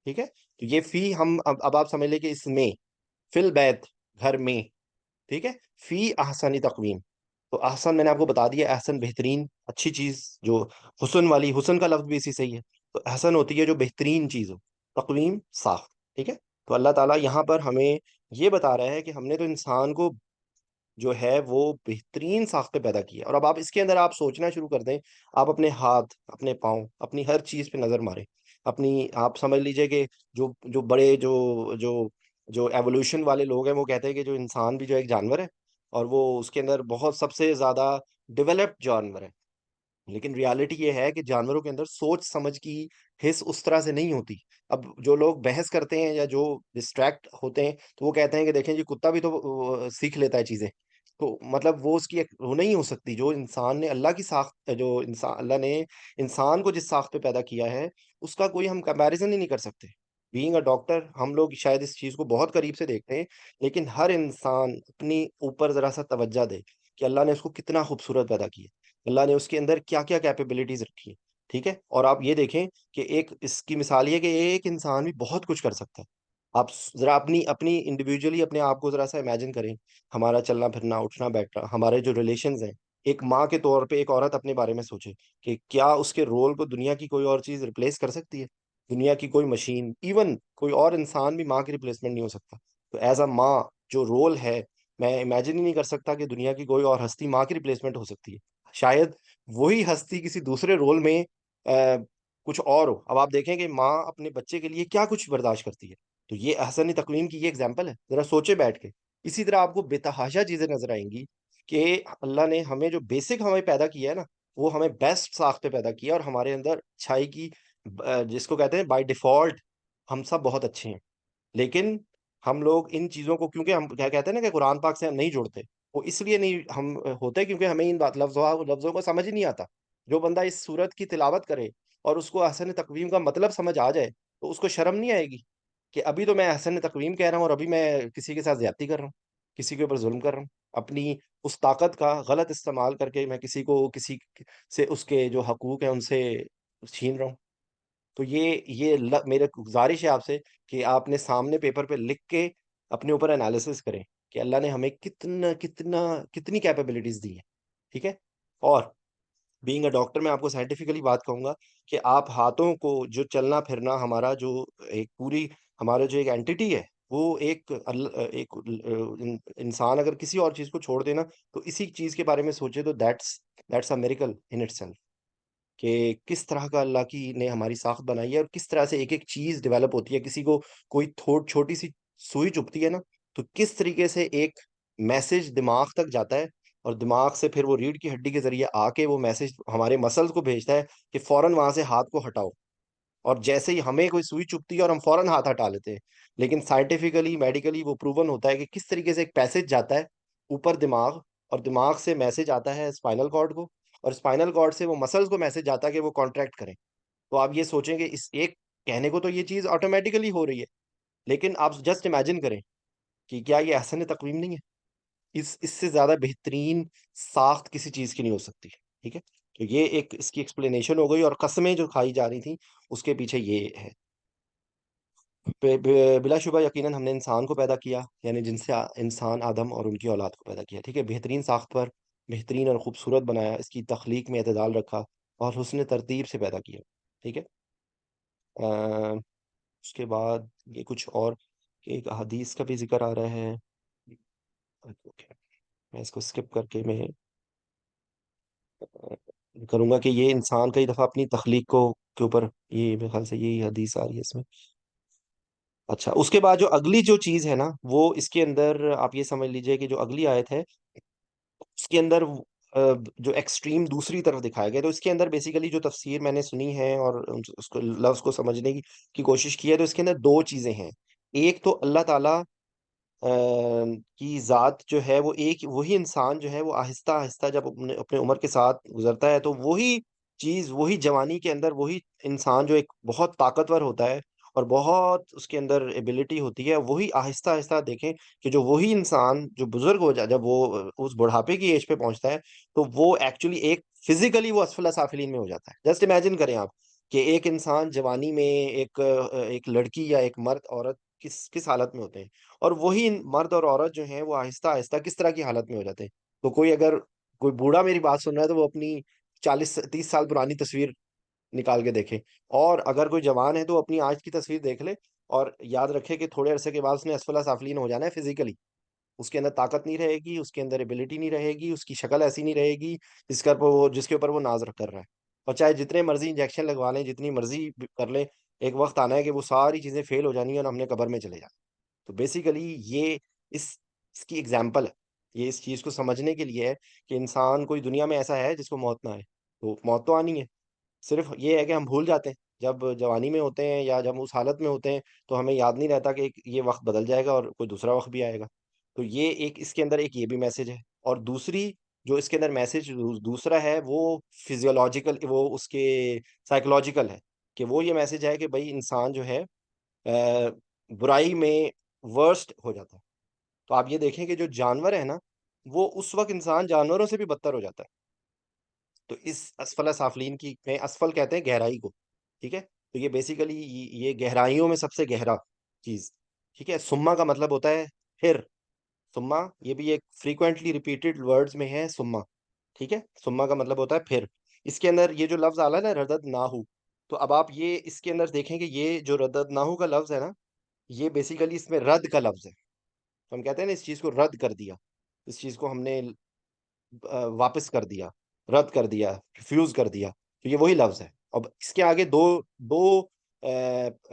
ٹھیک ہے. تو یہ فی ہم اب آپ سمجھ لیں کہ اس میں، فی البیت، گھر میں. ٹھیک ہے. فی احسنی تقویم. تو احسن میں نے آپ کو بتا دیا، احسن بہترین، اچھی چیز. جو حسن والی، حسن کا لفظ بھی اسی سے ہی ہے. تو احسن ہوتی ہے جو بہترین چیز ہو. تقویم، ساخت. ٹھیک ہے. تو اللہ تعالیٰ یہاں پر ہمیں یہ بتا رہا ہے کہ ہم نے تو انسان کو جو ہے وہ بہترین ساخت پیدا کی ہے. اور اب آپ اس کے اندر آپ سوچنا شروع کر دیں. آپ اپنے ہاتھ، اپنے پاؤں، اپنی ہر چیز پہ نظر ماریں. اپنی آپ سمجھ لیجئے کہ جو جو بڑے جو جو ایوولوشن والے لوگ ہیں وہ کہتے ہیں کہ جو انسان بھی جو ایک جانور ہے، اور وہ اس کے اندر بہت سب سے زیادہ ڈیولپڈ جانور ہے. لیکن ریالٹی یہ ہے کہ جانوروں کے اندر سوچ سمجھ کی حس اس طرح سے نہیں ہوتی. اب جو لوگ بحث کرتے ہیں یا جو ڈسٹریکٹ ہوتے ہیں تو وہ کہتے ہیں کہ دیکھیں جی کتا بھی تو سیکھ لیتا ہے چیزیں. تو مطلب وہ اس کی وہ نہیں ہو سکتی جو انسان نے اللہ کی ساخت، جو انسان اللہ نے انسان کو جس ساخت پہ پیدا کیا ہے اس کا کوئی ہم کمپیریزن ہی نہیں کر سکتے. بینگ اے ڈاکٹر ہم لوگ شاید اس چیز کو بہت قریب سے دیکھتے ہیں، لیکن ہر انسان اپنی اوپر ذرا سا توجہ دے کہ اللہ نے اس کو کتنا خوبصورت پیدا کیا، اللہ نے اس کے اندر کیا کیا کیپیبلٹیز رکھی ہیں. ٹھیک ہے. اور آپ یہ دیکھیں کہ ایک اس کی مثال یہ کہ ایک انسان بھی بہت کچھ کر سکتا ہے. آپ ذرا اپنی اپنی انڈیویجولی اپنے آپ کو ذرا سا امیجن کریں. ہمارا چلنا پھرنا، اٹھنا بیٹھنا، ہمارے جو ریلیشنز ہیں. ایک ماں کے طور پہ ایک عورت اپنے بارے میں سوچے کہ کیا اس کے رول کو دنیا کی کوئی اور چیز ریپلیس کر سکتی ہے؟ دنیا کی کوئی مشین، ایون کوئی اور انسان بھی ماں کی ریپلیسمنٹ نہیں ہو سکتا. تو ایز اے ماں جو رول ہے، میں امیجن ہی نہیں کر سکتا کہ دنیا کی کوئی اور ہستی ماں کی ریپلیسمنٹ ہو سکتی ہے. شاید وہی ہستی کسی دوسرے رول میں کچھ اور ہو. اب آپ دیکھیں کہ ماں اپنے بچے کے لیے کیا کچھ برداشت کرتی ہے. تو یہ احسن تقویم کی یہ ایگزامپل ہے. ذرا سوچے بیٹھ کے. اسی طرح آپ کو بے تحاشا چیزیں نظر آئیں گی کہ اللہ نے ہمیں جو بیسک ہمیں پیدا کیا ہے نا، وہ ہمیں بیسٹ ساخت پہ پیدا کیا، اور ہمارے اندر اچھائی کی جس کو کہتے ہیں بائی ڈیفالٹ ہم سب بہت اچھے ہیں. لیکن ہم لوگ ان چیزوں کو، کیونکہ ہم کیا کہتے ہیں نا کہ قرآن پاک سے ہم نہیں جڑتے، وہ اس لیے نہیں ہم ہوتے کیونکہ ہمیں ان بات لفظوں کو سمجھ ہی نہیں آتا. جو بندہ اس صورت کی تلاوت کرے اور اس کو احسن تقویم کا مطلب سمجھ آ جائے تو اس کو شرم نہیں آئے گی کہ ابھی تو میں احسن تقویم کہہ رہا ہوں اور ابھی میں کسی کے ساتھ زیادتی کر رہا ہوں، کسی کے اوپر ظلم کر رہا ہوں، اپنی اس طاقت کا غلط استعمال کر کے میں کسی کو، کسی سے اس کے جو حقوق ہیں ان سے چھین رہا ہوں. تو یہ میرے گزارش ہے آپ سے کہ آپ نے سامنے پیپر پہ لکھ کے اپنے اوپر انالیسس کریں کہ اللہ نے ہمیں کتنی کیپیبلٹیز دی ہیں. ٹھیک ہے. اور بینگ اے ڈاکٹر میں آپ کو سائنٹیفکلی بات کہوں گا کہ آپ ہاتھوں کو جو چلنا پھرنا، ہمارا جو ایک پوری ہمارا جو ایک اینٹی ہے، وہ ایک انسان اگر کسی اور چیز کو چھوڑ دینا تو اسی چیز کے بارے میں سوچے تو that's a miracle in it self. کہ کس طرح کا اللہ کی نے ہماری ساخت بنائی ہے اور کس طرح سے ایک ایک چیز ڈیولپ ہوتی ہے. کسی کو کوئی چھوٹی سی سوئی چبھتی ہے نا، تو کس طریقے سے ایک میسج دماغ تک جاتا ہے، اور دماغ سے پھر وہ ریڑھ کی ہڈی کے ذریعے آ کے وہ میسج ہمارے مسلز کو بھیجتا ہے کہ فوراً وہاں سے ہاتھ کو ہٹاؤ. اور جیسے ہی ہمیں کوئی سوئی چبھتی ہے اور ہم فوراً ہاتھ ہٹا لیتے ہیں. لیکن سائنٹیفکلی میڈیکلی وہ پروون ہوتا ہے کہ کس طریقے سے ایک پیسج جاتا ہے اوپر دماغ، اور دماغ سے میسج آتا ہے اسپائنل کارڈ کو، اور اسپائنل کارڈ سے وہ مسلز کو میسج آتا ہے کہ وہ کانٹریکٹ کریں. تو آپ یہ سوچیں کہ اس ایک کہنے کو تو یہ چیز آٹومیٹیکلی ہو رہی ہے، لیکن آپ جسٹ امیجن کریں کہ کیا یہ احسن تقویم نہیں ہے؟ اس سے زیادہ بہترین ساخت کسی چیز کی نہیں ہو سکتی. ٹھیک ہے. تو یہ ایک اس کی ایکسپلینیشن ہو گئی، اور قسمیں جو کھائی جا رہی تھیں اس کے پیچھے یہ ہے. بلا شبہ یقیناً ہم نے انسان کو پیدا کیا، یعنی جن سے انسان آدم اور ان کی اولاد کو پیدا کیا. ٹھیک ہے. بہترین ساخت پر بہترین اور خوبصورت بنایا، اس کی تخلیق میں اعتدال رکھا، اور حسن ترتیب سے پیدا کیا. ٹھیک ہے. آ، اس کے بعد یہ کچھ اور کہ ایک حدیث کا بھی ذکر آ رہا ہے. اوکے، میں اس کو اسکپ کر کے میں کروں گا کہ یہ انسان کئی دفعہ اپنی تخلیق کو کے اوپر، یہ میرے خیال سے یہی حدیث آ رہی ہے اس میں. اچھا، اس کے بعد جو اگلی جو چیز ہے نا، وہ اس کے اندر آپ یہ سمجھ لیجئے کہ جو اگلی آیت ہے اس کے اندر جو ایکسٹریم دوسری طرف دکھایا گیا، تو اس کے اندر بیسیکلی جو تفسیر میں نے سنی ہے اور اس کو لفظ کو سمجھنے کی کوشش کی ہے، تو اس کے اندر دو چیزیں ہیں. ایک تو اللہ تعالیٰ کی ذات جو ہے وہ ایک، وہی انسان جو ہے وہ آہستہ آہستہ جب اپنے اپنے عمر کے ساتھ گزرتا ہے، تو وہی چیز، وہی جوانی کے اندر وہی انسان جو ایک بہت طاقتور ہوتا ہے اور بہت اس کے اندر ایبلٹی ہوتی ہے، وہی آہستہ آہستہ دیکھیں کہ جو وہی انسان جو بزرگ ہو جائے، جب وہ اس بڑھاپے کی ایج پہ پہنچتا ہے، تو وہ ایکچولی ایک فزیکلی وہ اسفل سافلین میں ہو جاتا ہے. جسٹ امیجن کریں آپ کہ ایک انسان جوانی میں، ایک لڑکی یا ایک مرد عورت کس کس حالت میں ہوتے ہیں، اور وہی مرد اور عورت جو ہیں وہ آہستہ آہستہ کس طرح کی حالت میں ہو جاتے ہیں. تو کوئی بوڑھا میری بات سن رہا ہے تو وہ اپنی 40 30 سال پرانی تصویر نکال کے دیکھے، اور اگر کوئی جوان ہے تو اپنی آج کی تصویر دیکھ لے، اور یاد رکھے کہ تھوڑے عرصے کے بعد اس نے اسفل سافلین ہو جانا ہے فزیکلی. اس کے اندر طاقت نہیں رہے گی، اس کے اندر ایبلٹی نہیں رہے گی، اس کی شکل ایسی نہیں رہے گی جس کے اوپر وہ ناز کر رہا ہے. اور چاہے جتنے مرضی انجیکشن لگوا لیں، جتنی مرضی کر لیں، ایک وقت آنا ہے کہ وہ ساری چیزیں فیل ہو جانی ہیں اور ہم نے قبر میں چلے جانا. تو بیسیکلی یہ اس اس کی ایگزامپل ہے. یہ اس چیز کو سمجھنے کے لیے ہے کہ انسان کوئی دنیا میں ایسا ہے جس کو موت نہ آئے. تو موت تو آنی ہے، صرف یہ ہے کہ ہم بھول جاتے ہیں جب جوانی میں ہوتے ہیں یا جب اس حالت میں ہوتے ہیں، تو ہمیں یاد نہیں رہتا کہ یہ وقت بدل جائے گا اور کوئی دوسرا وقت بھی آئے گا. تو یہ ایک اس کے اندر ایک یہ بھی میسج ہے. اور دوسری جو اس کے اندر میسج دوسرا ہے وہ فزیولوجیکل، وہ اس کے سائیکولوجیکل ہے، کہ وہ یہ میسج ہے کہ بھائی انسان جو ہے برائی میں ورسٹ ہو جاتا ہے. تو آپ یہ دیکھیں کہ جو جانور ہے نا، وہ اس وقت انسان جانوروں سے بھی بدتر ہو جاتا ہے. تو اس اسفل سافلین کی میں اسفل کہتے ہیں گہرائی کو. ٹھیک ہے. تو یہ بیسیکلی یہ گہرائیوں میں سب سے گہرا چیز. ٹھیک ہے. سما کا مطلب ہوتا ہے پھر. سما یہ بھی ایک فریکوینٹلی ریپیٹڈ ورڈز میں ہے سما. ٹھیک ہے. سما کا مطلب ہوتا ہے پھر. اس کے اندر یہ جو لفظ آ رہا ہے نا، ردد ناہو، تو اب آپ یہ اس کے اندر دیکھیں کہ یہ جو ردد ناہو کا لفظ ہے نا، یہ بیسیکلی اس میں رد کا لفظ ہے. تو ہم کہتے ہیں نا اس چیز کو رد کر دیا، اس چیز کو ہم نے واپس کر دیا، رد کر دیا، ریفیوز کر دیا. تو یہ وہی لفظ ہے. اب اس کے آگے دو دو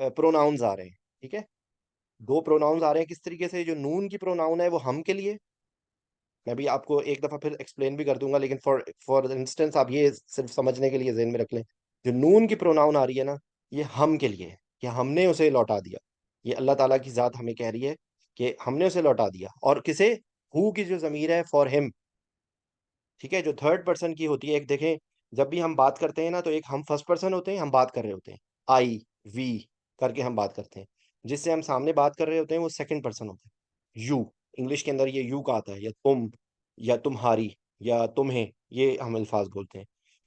پروناؤنز آ رہے ہیں. ٹھیک ہے. دو پروناؤنز آ رہے ہیں کس طریقے سے. جو نون کی پروناؤن ہے وہ ہم کے لیے، میں بھی آپ کو ایک دفعہ پھر ایکسپلین بھی کر دوں گا، لیکن فار انسٹنس آپ یہ صرف سمجھنے کے لیے ذہن میں رکھ لیں. جو نون کی پروناؤن آ رہی ہے نا، یہ ہم کے لیے ہے، کہ ہم نے اسے لوٹا دیا. یہ اللہ تعالیٰ کی ذات ہمیں کہہ رہی ہے کہ ہم نے اسے لوٹا دیا. اور کسے؟ ہو کی جو ضمیر ہے فار ہم. ٹھیک ہے. جو تھرڈ پرسن کی ہوتی ہے، ایک دیکھیں جب بھی ہم بات کرتے ہیں نا، تو ایک ہم فرسٹ پرسن ہوتے ہیں، ہم بات کر رہے ہوتے ہیں، آئی وی کر کے ہم بات کرتے ہیں. جس سے ہم سامنے بات کر رہے ہوتے ہیں وہ سیکنڈ پرسن ہوتا ہے، یو. انگلش کے اندر یہ یو کا آتا ہے، یا تم، یا تمہاری، یا تمہیں، یہ ہم الفاظ بولتے ہیں.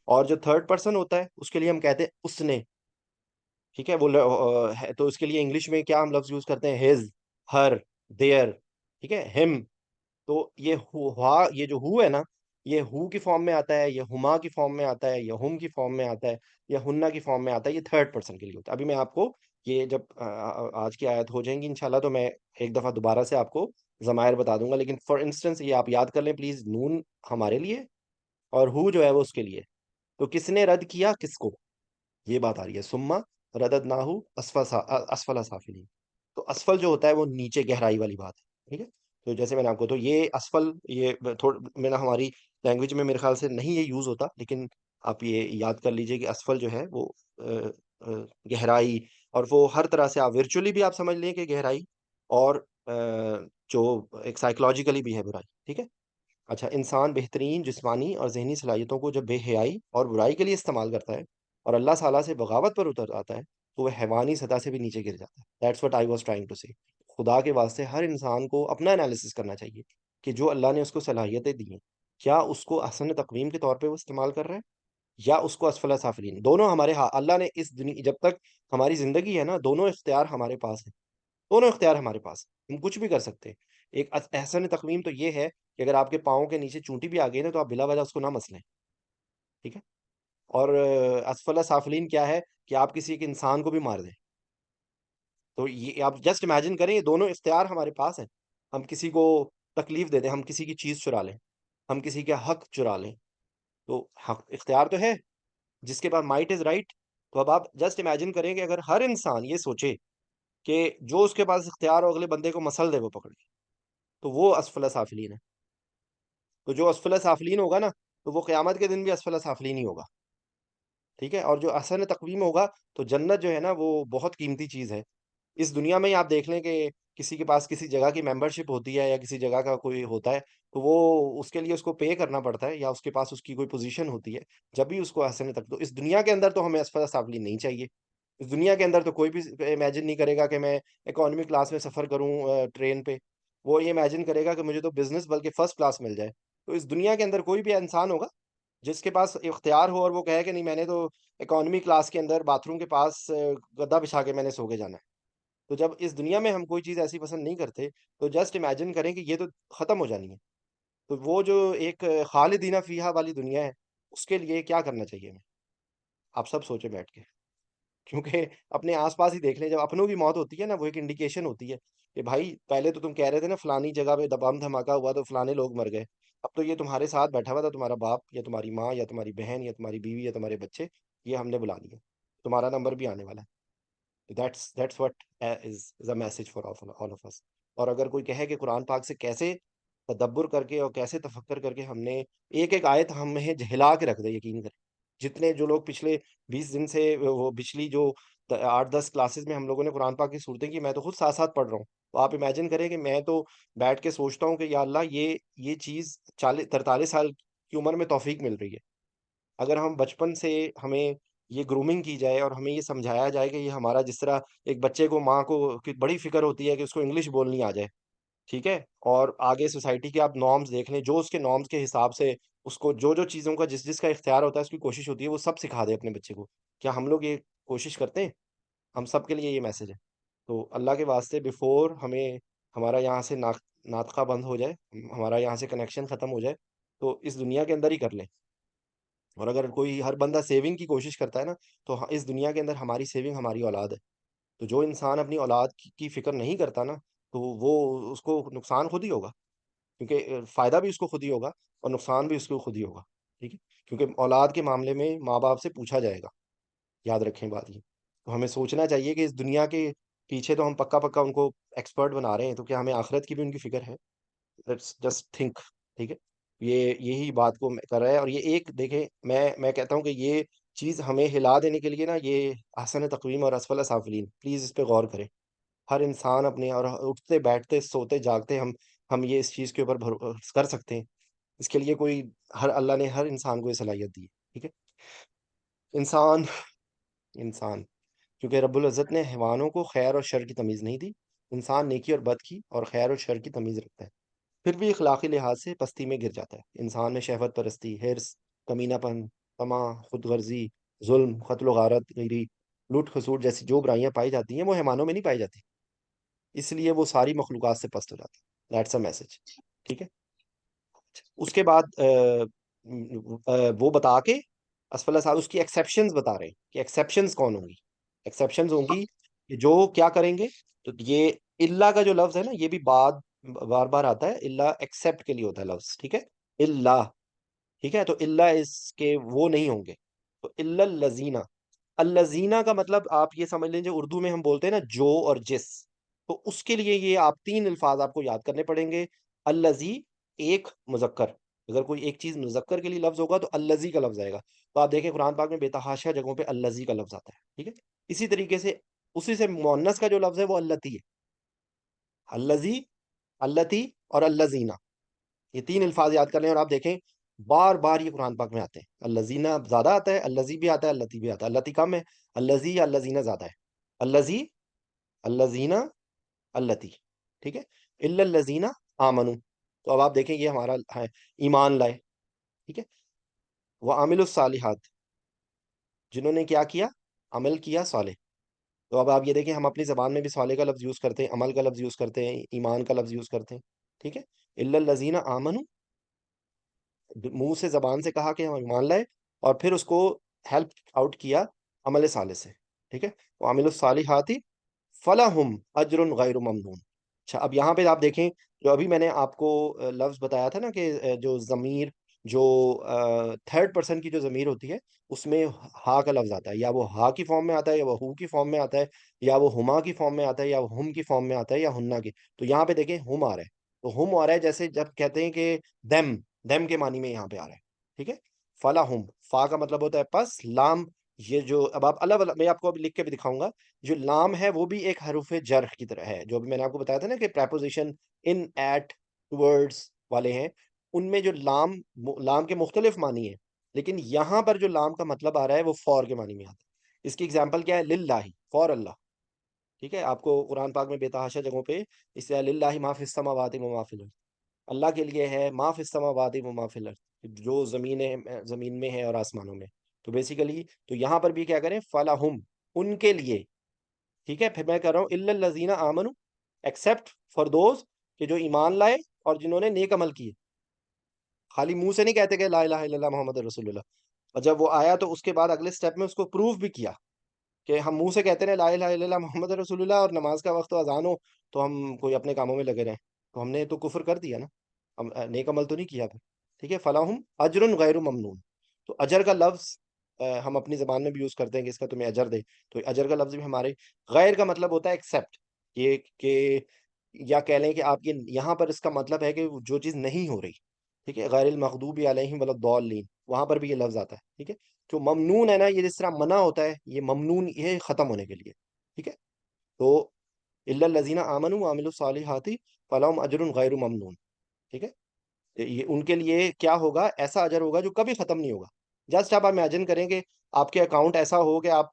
اور جو تھرڈ پرسن ہوتا ہے اس کے لیے ہم کہتے ہیں اس نے. ٹھیک ہے. تو اس کے لیے انگلش میں کیا ہم لفظ یوز کرتے ہیں؟ His, her, their. ٹھیک ہے. ہم. تو یہ جو ہو ہے نا، یہ ہو کی فارم میں آتا ہے، یہ ہما کی فارم میں آتا ہے، یا ہم کی فارم میں آتا ہے، یا ہننا کی فارم میں آتا ہے. یہ تھرڈ پرسن کے لیے ہوتا ہے. ابھی میں آپ کو یہ جب آج کی آیت ہو جائیں گی انشاءاللہ، تو میں ایک دفعہ دوبارہ سے آپ کو ضمائر بتا دوں گا. لیکن فار انسٹنس یہ آپ یاد کر لیں پلیز، نون ہمارے لیے اور ہو جو ہے وہ اس کے لیے. تو کس نے رد کیا کس کو، یہ بات آ رہی ہے. سما ردد ناہو اسفل سافلین. تو اسفل جو ہوتا ہے وہ نیچے گہرائی والی بات ہے. ٹھیک ہے. تو جیسے میں نے آپ کو، تو یہ اسفل، یہ میں نے ہماری لینگویج میں میرے خیال سے نہیں یہ یوز ہوتا، لیکن آپ یہ یاد کر لیجئے کہ اسفل جو ہے وہ گہرائی، اور وہ ہر طرح سے آپ ورچولی بھی آپ سمجھ لیں کہ گہرائی، اور جو ایک سائیکولوجیکلی بھی ہے برائی. ٹھیک ہے. اچھا، انسان بہترین جسمانی اور ذہنی صلاحیتوں کو جب بے حیائی اور برائی کے لیے استعمال کرتا ہے اور اللہ تعالیٰ سے بغاوت پر اتر آتا ہے، تو وہ حیوانی سطح سے بھی نیچے گر جاتا ہے. That's what I was trying to say. خدا کے واسطے ہر انسان کو اپنا انالیسس کرنا چاہیے کہ جو اللہ نے اس کو صلاحیتیں دی ہیں، کیا اس کو احسن تقویم کے طور پہ وہ استعمال کر رہا ہے، یا اس کو اسفل سافلین. دونوں ہمارے اللہ نے اس دنیا جب تک ہماری زندگی ہے نا، دونوں اختیار ہمارے پاس ہیں. دونوں اختیار ہمارے پاس ہیں، ہم کچھ بھی کر سکتے ہیں. ایک احسن تقویم تو یہ ہے کہ اگر آپ کے پاؤں کے نیچے چونٹی بھی آ گئی نا، تو آپ بلا وجہ اس کو نہ مسلیں. ٹھیک ہے. اور اسفل سافلین کیا ہے؟ کہ آپ کسی ایک انسان کو بھی مار دیں. تو یہ آپ جسٹ امیجن کریں، یہ دونوں اختیار ہمارے پاس ہیں. ہم کسی کو تکلیف دے دیں، ہم کسی کی چیز چرا لیں، ہم کسی کے حق چرا لیں. تو حق اختیار تو ہے، جس کے پاس مائٹ از رائٹ. تو اب آپ جسٹ امیجن کریں کہ اگر ہر انسان یہ سوچے کہ جو اس کے پاس اختیار ہو اگلے بندے کو مسل دے وہ پکڑ کے، تو وہ اسفل سافلین ہے. تو جو اسفل سافلین ہوگا نا، تو وہ قیامت کے دن بھی اسفل سافلین ہی ہوگا. ٹھیک ہے. اور جو احسن تقویم ہوگا، تو جنت جو ہے نا وہ بہت قیمتی چیز ہے. اس دنیا میں ہی آپ دیکھ لیں کہ کسی کے پاس کسی جگہ کی ممبر شپ ہوتی ہے یا کسی جگہ کا کوئی ہوتا ہے، تو وہ اس کے لیے اس کو پے کرنا پڑتا ہے، یا اس کے پاس اس کی کوئی پوزیشن ہوتی ہے جب بھی اس کو حسن تک. تو اس دنیا کے اندر تو ہمیں اسفل سافلین نہیں چاہیے. اس دنیا کے اندر تو کوئی بھی امیجن نہیں کرے گا کہ میں اکانومی کلاس میں سفر کروں ٹرین پہ. وہ یہ امیجن کرے گا کہ مجھے تو بزنس بلکہ فرسٹ کلاس مل جائے. تو اس دنیا کے اندر کوئی بھی انسان ہوگا جس کے پاس اختیار ہو اور وہ کہے کہ نہیں، میں نے تو اکانومی کلاس کے اندر باتھ روم کے پاس گدا بچھا کے میں نے سو کے جانا ہے. تو جب اس دنیا میں ہم کوئی چیز ایسی پسند نہیں کرتے، تو جسٹ امیجن کریں کہ یہ تو ختم ہو جانی ہے. تو وہ جو ایک خالدینہ فیہا والی دنیا ہے، اس کے لیے کیا کرنا چاہیے ہمیں؟ آپ سب سوچیں بیٹھ کے. کیونکہ اپنے آس پاس ہی دیکھ لیں، جب اپنوں کی موت ہوتی ہے نا، وہ ایک انڈیکیشن ہوتی ہے کہ بھائی پہلے تو تم کہہ رہے تھے نا فلانی جگہ پہ بم دھماکہ ہوا تو فلانے لوگ مر گئے. اب تو یہ تمہارے ساتھ بیٹھا ہوا تھا، تمہارا باپ یا تمہاری ماں یا تمہاری بہن یا تمہاری بیوی یا تمہارے بچے، یہ ہم نے بلا لیا، تمہارا نمبر بھی آنے والا ہے. That's what is a message for all of us. اور اگر کوئی کہے کہ قرآن پاک سے کیسے تدبر کر کے اور کیسے تفکر کر کے ہم نے ایک ایک آیت ہمیں جہلا کے رکھ دے، یقین کریں. جتنے جو لوگ پچھلے 20 دن سے وہ پچھلی جو 8-10 کلاسز میں ہم لوگوں نے قرآن پاک کی صورتیں کی، میں تو خود ساتھ ساتھ پڑھ رہا ہوں. تو آپ امیجن کریں کہ میں تو بیٹھ کے سوچتا ہوں کہ یا اللہ، یہ چیز 43 سال کی عمر میں توفیق مل رہی ہے. اگر ہم بچپن سے ہمیں یہ گرومنگ کی جائے اور ہمیں یہ سمجھایا جائے کہ یہ ہمارا، جس طرح ایک بچے کو ماں کو بڑی فکر ہوتی ہے کہ اس کو انگلش بولنی آ جائے. ٹھیک ہے. اور آگے سوسائٹی کے آپ نارمز دیکھ لیں، جو اس کے نارمز کے حساب سے اس کو جو جو چیزوں کا جس جس کا اختیار ہوتا ہے، اس کی کوشش ہوتی ہے وہ سب سکھا دے اپنے بچے کو. کیا ہم لوگ یہ کوشش کرتے ہیں؟ ہم سب کے لیے یہ میسج ہے. تو اللہ کے واسطے بیفور ہمیں ہمارا یہاں سے ناطقہ بند ہو جائے، ہمارا یہاں سے کنیکشن ختم ہو جائے، تو اس دنیا کے اندر ہی کر لیں. اور اگر کوئی ہر بندہ سیونگ کی کوشش کرتا ہے نا، تو اس دنیا کے اندر ہماری سیونگ ہماری اولاد ہے. تو جو انسان اپنی اولاد کی فکر نہیں کرتا نا، تو وہ اس کو نقصان خود ہی ہوگا. کیونکہ فائدہ بھی اس کو خود ہی ہوگا اور نقصان بھی اس کو خود ہی ہوگا. ٹھیک ہے. کیونکہ اولاد کے معاملے میں ماں باپ سے پوچھا جائے گا. یاد رکھیں بات یہ. تو ہمیں سوچنا چاہیے کہ اس دنیا کے پیچھے تو ہم پکا پکا ان کو ایکسپرٹ بنا رہے ہیں، تو کیا ہمیں آخرت کی بھی ان کی فکر ہے؟ Let's just think. ٹھیک ہے. یہی بات کو کر رہا ہے. اور یہ ایک دیکھیں، میں کہتا ہوں کہ یہ چیز ہمیں ہلا دینے کے لیے نا، یہ احسن تقویم اور اسفل سافلین، پلیز اس پہ غور کریں. ہر انسان اپنے، اور اٹھتے بیٹھتے سوتے جاگتے ہم یہ اس چیز کے اوپر کر سکتے ہیں. اس کے لیے کوئی، اللہ نے ہر انسان کو یہ صلاحیت دی ہے. ٹھیک ہے. انسان انسان کیونکہ رب العزت نے حیوانوں کو خیر اور شر کی تمیز نہیں دی. انسان نیکی اور بد کی اور خیر اور شر کی تمیز رکھتا ہے، پھر بھی اخلاقی لحاظ سے پستی میں گر جاتا ہے. انسان میں شہوت پرستی، حرص، کمینہ پن، طمع، خود غرضی، ظلم، قتل و غارت، غیری، لوٹ کھسوٹ جیسی جو برائیاں پائی جاتی ہیں وہ حیوانوں میں نہیں پائی جاتی. اس لیے وہ ساری مخلوقات سے پست ہو جاتی ہے. That's a message. ٹھیک ہے. اس کے بعد وہ بتا کے اسفل صاحب اس کی ایکسیپشنز بتا رہے ہیں کہ ایکسیپشنز کون ہوں گی. ایکسیپشنز ہوں گی کہ جو کیا کریں گے. تو یہ اللہ کا جو لفظ ہے نا، یہ بھی بار بار آتا ہے. اللہ ایکسیپٹ کے لیے ہوتا ہے لفظ. ٹھیک ہے. اللہ. ٹھیک ہے. تو اللہ اس کے وہ نہیں ہوں گے. تو اللہ الذین، الذین کا مطلب آپ یہ سمجھ لیں، جو اردو میں ہم بولتے ہیں نا جو اور جس، تو اس کے لیے یہ آپ 3 الفاظ آپ کو یاد کرنے پڑیں گے. الذی، ایک مذکر. اگر کوئی ایک چیز مذکر کے لیے لفظ ہوگا تو الذی کا لفظ آئے گا. تو آپ دیکھیں قرآن پاک میں بے تحاشا جگہوں پہ الذی کا لفظ آتا ہے. ٹھیک ہے. اسی طریقے سے اسی سے مؤنث کا جو لفظ ہے وہ اللتی ہے. الذی، اللتی اور الذین، یہ 3 الفاظ یاد کر لیں. اور آپ دیکھیں بار بار یہ قرآن پاک میں آتے ہیں. الذین زیادہ آتا ہے، الذی بھی آتا ہے، اللتی بھی آتا ہے. اللتی کم ہے، الذی یا الذین زیادہ ہے. الذی، الذین، اللتی. ٹھیک ہے. الا الذین آمنو. تو اب آپ دیکھیں یہ ہمارا ہے ایمان لائے. ٹھیک ہے. وعملوا الصالحات، جنہوں نے کیا کیا؟ عمل کیا صالح. تو اب آپ یہ دیکھیں ہم اپنی زبان میں بھی صالح کا لفظ یوز کرتے ہیں، عمل کا لفظ یوز کرتے ہیں، ایمان کا لفظ یوز کرتے ہیں. ٹھیک ہے. الا الذین آمنو، منہ سے زبان سے کہا کہ ہم ایمان لائے، اور پھر اس کو ہیلپ آؤٹ کیا عمل صالح سے، ٹھیک ہے، وعمل الصالحات فلہم اجر غیر ممنون۔ اچھا اب یہاں پہ آپ دیکھیں، جو ابھی میں نے آپ کو لفظ بتایا تھا نا کہ جو ضمیر، جو تھرڈ پرسن کی جو ضمیر ہوتی ہے، اس میں ہا کا لفظ آتا ہے، یا وہ ہا کی فارم میں آتا ہے، یا وہ ہو کی فارم میں آتا ہے، یا وہ ہما کی فارم میں آتا ہے، یا وہ ہم کی فارم میں آتا ہے، یا ہننا کی۔ تو یہاں پہ دیکھیں ہم آ رہا ہے، تو ہم آ رہا ہے جیسے جب کہتے ہیں کہ دم، دم کے معنی میں یہاں پہ آ رہا ہے، ٹھیک ہے۔ فلا ہم، فا کا مطلب ہوتا ہے پس، لام، یہ جو اب آپ الگ الگ میں آپ کو ابھی لکھ کے بھی دکھاؤں گا، جو لام ہے وہ بھی ایک حروف جر کی طرح ہے، جو بھی میں نے آپ کو بتایا تھا نا کہ پریپوزیشن ان، ایٹ، ٹورڈز والے ہیں، ان میں جو لام، لام کے مختلف معنی ہیں، لیکن یہاں پر جو لام کا مطلب آ رہا ہے وہ فور کے معنی میں آتا ہے۔ اس کی اگزامپل کیا ہے؟ للہ، فور اللہ، ٹھیک ہے۔ آپ کو قرآن پاک میں بے تحاشا جگہوں پہ اس سے للہ ما فی السماوات و ما فی الارض، اللہ کے لیے ہے ما فی السماوات و ما فی الارض، جو زمین میں ہے اور آسمانوں میں۔ تو بیسیکلی تو یہاں پر بھی کیا کریں؟ فلاحم، ان کے لیے، ٹھیک ہے۔ پھر میں کہہ رہا ہوں الا الذین آمنوا، ایکسپٹ فار دوز کہ جو ایمان لائے اور جنہوں نے نیک عمل کیے۔ خالی منہ سے نہیں کہتے کہ لا الہ الا اللہ محمد رسول اللہ، اور جب وہ آیا تو اس کے بعد اگلے سٹیپ میں اس کو پروف بھی کیا کہ ہم منہ سے کہتے ہیں لا الہ الا اللہ محمد رسول اللہ، اور نماز کا وقت و اذان ہو تو ہم کوئی اپنے کاموں میں لگے رہیں، تو ہم نے تو کفر کر دیا نا، ہم نیک عمل تو نہیں کیا پھر، ٹھیک ہے۔ فلاحم اجر غیر ممنون، تو اجر کا لفظ ہم اپنی زبان میں بھی یوز کرتے ہیں کہ اس کا تمہیں اجر دے، تو اجر کا لفظ بھی ہمارے، غیر کا مطلب ہوتا ہے ایکسپٹ، یہ کہ یا کہہ لیں کہ آپ کے یہاں پر اس کا مطلب ہے کہ جو چیز نہیں ہو رہی، ٹھیک ہے، غیر المغضوب علیہم ولا الضالین، وہاں پر بھی یہ لفظ آتا ہے، ٹھیک ہے۔ جو ممنون ہے نا، یہ جس طرح منع ہوتا ہے، یہ ممنون یہ ختم ہونے کے لیے، ٹھیک ہے۔ تو الا الذین آمنوا وعملوا الصالحات فلہم اجر غیر ممنون، ٹھیک ہے۔ یہ ان کے لیے کیا ہوگا؟ ایسا اجر ہوگا جو کبھی ختم نہیں ہوگا۔ جسٹ آپ امیجن کریں کہ آپ کے اکاؤنٹ ایسا ہو کہ آپ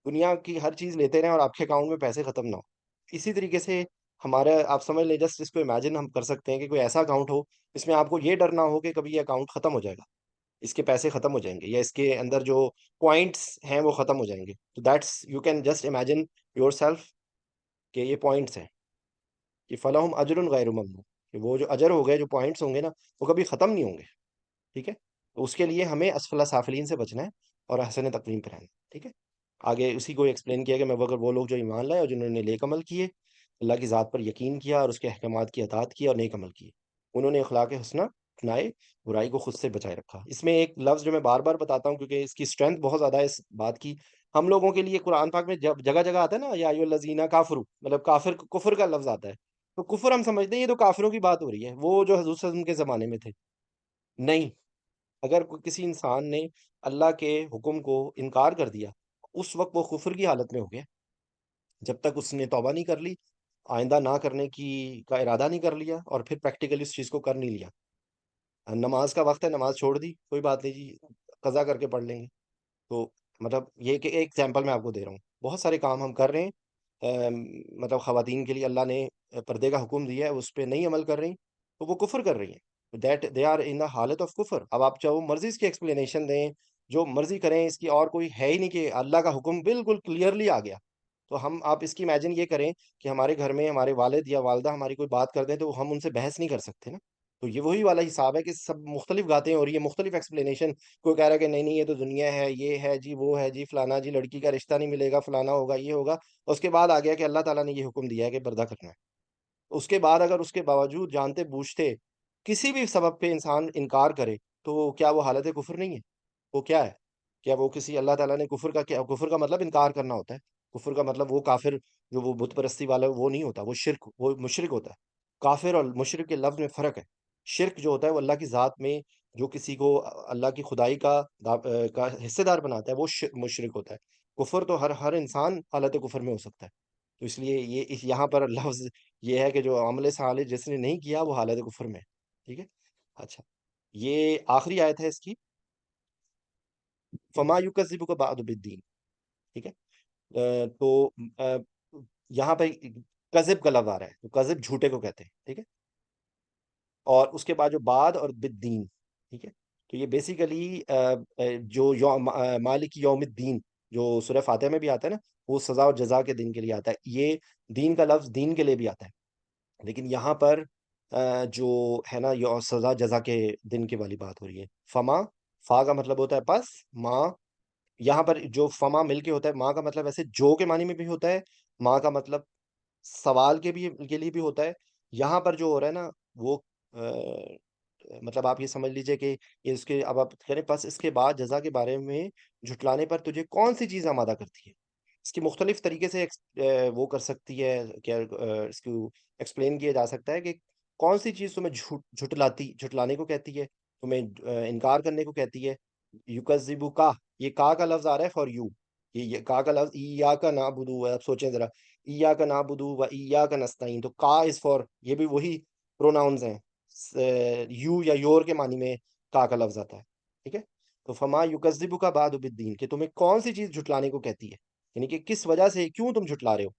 دنیا کی ہر چیز لیتے رہیں اور آپ کے اکاؤنٹ میں پیسے ختم نہ ہو، اسی طریقے سے ہمارا، آپ سمجھ لیں، جسٹ اس کو امیجن ہم کر سکتے ہیں کہ کوئی ایسا اکاؤنٹ ہو جس میں آپ کو یہ ڈر نہ ہو کہ کبھی یہ اکاؤنٹ ختم ہو جائے گا، اس کے پیسے ختم ہو جائیں گے، یا اس کے اندر جو پوائنٹس ہیں وہ ختم ہو جائیں گے۔ تو that's you can just imagine your self کہ یہ پوائنٹس ہیں، کہ فلاحم اجر غیر ممنون، کہ وہ جو اجر ہو گئے، جو پوائنٹس ہوں گے نا، وہ کبھی ختم نہیں ہوں گے، ٹھیک ہے۔ تو اس کے لیے ہمیں اسفل سافلین سے بچنا ہے اور حسن تقویم پہ رہنا ہے، ٹھیک ہے۔ آگے اسی کو ایکسپلین کیا کہ میں اگر وہ لوگ جو ایمان لائے اور جنہوں نے نیک عمل کیے، اللہ کی ذات پر یقین کیا اور اس کے احکامات کی اطاعت کی اور نیک عمل کیے، انہوں نے اخلاق حسنہ اپنائے، برائی کو خود سے بچائے رکھا۔ اس میں ایک لفظ جو میں بار بار بتاتا ہوں کیونکہ اس کی اسٹرینتھ بہت زیادہ ہے اس بات کی، ہم لوگوں کے لیے قرآن پاک میں جب جگہ جگہ آتا ہے نا یا ایھا الذین کافروا، مطلب کافر، کفر کا لفظ آتا ہے، تو کفر ہم سمجھتے ہیں یہ تو کافروں کی بات ہو رہی ہے، وہ جو حضور صلی اللہ علیہ وسلم کے زمانے میں تھے۔ نہیں، اگر کسی انسان نے اللہ کے حکم کو انکار کر دیا، اس وقت وہ کفر کی حالت میں ہو گیا، جب تک اس نے توبہ نہیں کر لی، آئندہ نہ کرنے کی کا ارادہ نہیں کر لیا، اور پھر پریکٹیکلی اس چیز کو کر نہیں لیا۔ نماز کا وقت ہے، نماز چھوڑ دی، کوئی بات نہیں جی، قضا کر کے پڑھ لیں گے۔ تو مطلب یہ کہ ایک ایگزامپل میں آپ کو دے رہا ہوں، بہت سارے کام ہم کر رہے ہیں، مطلب خواتین کے لیے اللہ نے پردے کا حکم دیا ہے، اس پہ نہیں عمل کر رہی، تو وہ کفر کر رہی ہیں، دیٹ دے آر ان دا حالت آف کفر۔ اب آپ چاہو مرضی اس کی ایکسپلینیشن دیں، جو مرضی کریں، اس کی اور کوئی ہے ہی نہیں کہ اللہ کا حکم بالکل کلیئرلی آ گیا۔ تو ہم، آپ اس کی امیجن یہ کریں کہ ہمارے گھر میں ہمارے والد یا والدہ ہماری کوئی بات کر دیں تو ہم ان سے بحث نہیں کر سکتے نا۔ تو یہ وہی والا حساب ہے کہ سب مختلف باتیں ہو رہی ہے، مختلف ایکسپلینیشن، کوئی کہہ رہا ہے کہ نہیں نہیں یہ تو دنیا ہے، یہ ہے جی، وہ ہے جی، فلانا جی، لڑکی کا رشتہ نہیں ملے گا، فلانا ہوگا، یہ ہوگا، اور اس کے بعد آ گیا کہ اللہ تعالیٰ نے یہ حکم دیا ہے کہ پردہ کرنا ہے۔ اس کے بعد اگر اس کے باوجود جانتے بوجھتے کسی بھی سبب پہ انسان انکار کرے، تو کیا وہ حالت کفر نہیں ہے؟ وہ کیا ہے؟ کیا وہ کسی، اللہ تعالیٰ نے کفر کا کیا، کفر کا مطلب انکار کرنا ہوتا ہے، کفر کا مطلب وہ کافر جو وہ بت پرستی والا وہ نہیں ہوتا، وہ شرک، وہ مشرک ہوتا ہے۔ کافر اور مشرک کے لفظ میں فرق ہے۔ شرک جو ہوتا ہے وہ اللہ کی ذات میں جو کسی کو اللہ کی خدائی کا حصے دار بناتا ہے، وہ مشرک ہوتا ہے۔ کفر تو ہر انسان حالت کفر میں ہو سکتا ہے، تو اس لیے یہ یہاں پر لفظ یہ ہے کہ جو عمل صالح جس نے نہیں کیا وہ حالت کفر میں ہے، ٹھیک ہے۔ اچھا، یہ آخری آیت ہے اس کی، فما یکذبک بعد بالدین، ٹھیک ہے۔ تو آ، یہاں پہ کذب کا لفظ آ رہا ہے، تو کذب جھوٹے کو کہتے ہیں، ٹھیک ہے۔ اور اس کے بعد جو بعد اور بالدین، ٹھیک ہے، تو یہ بیسیکلی جو مالک یوم الدین جو سورہ فاتحہ میں بھی آتا ہے نا، وہ سزا اور جزا کے دن کے لیے آتا ہے، یہ دین کا لفظ دین کے لیے بھی آتا ہے، لیکن یہاں پر جو ہے نا سزا جزا کے دن کی والی بات ہو رہی ہے۔ فما، فا کا مطلب ہوتا ہے پس، ماں یہاں پر جو فما مل کے ہوتا ہے، ماں کا مطلب ایسے جو کے معنی میں بھی ہوتا ہے، ماں کا مطلب سوال کے لیے بھی ہوتا ہے. یہاں پر جو ہو رہا ہے نا وہ مطلب آپ یہ سمجھ لیجئے کہ اس کے اب آپ کہہ رہے پس اس کے بعد جزا کے بارے میں جھٹلانے پر تجھے کون سی چیز آمادہ کرتی ہے. اس کی مختلف طریقے سے وہ کر سکتی ہے کیا اس کو ایکسپلین کیا جا سکتا ہے کہ کون سی چیز تمہیں جھٹلانے کو کہتی ہے، تمہیں انکار کرنے کو کہتی ہے. یکذبو کا، یہ کا لفظ آ رہا ہے فار یو. یہ کا لفظ ایاک نعبدو ہے. آپ سوچیں ذرا، ایاک نعبدو و ایاک نستعین، تو کا از فار، یہ بھی وہی پروناؤنز ہیں. یو یا یور کے معنی میں کا لفظ آتا ہے. ٹھیک ہے. تو فما یکذبک بعد بالدین، کہ تمہیں کون سی چیز جھٹلانے کو کہتی ہے، یعنی کہ کس وجہ سے کیوں تم جھٹلا رہے ہو.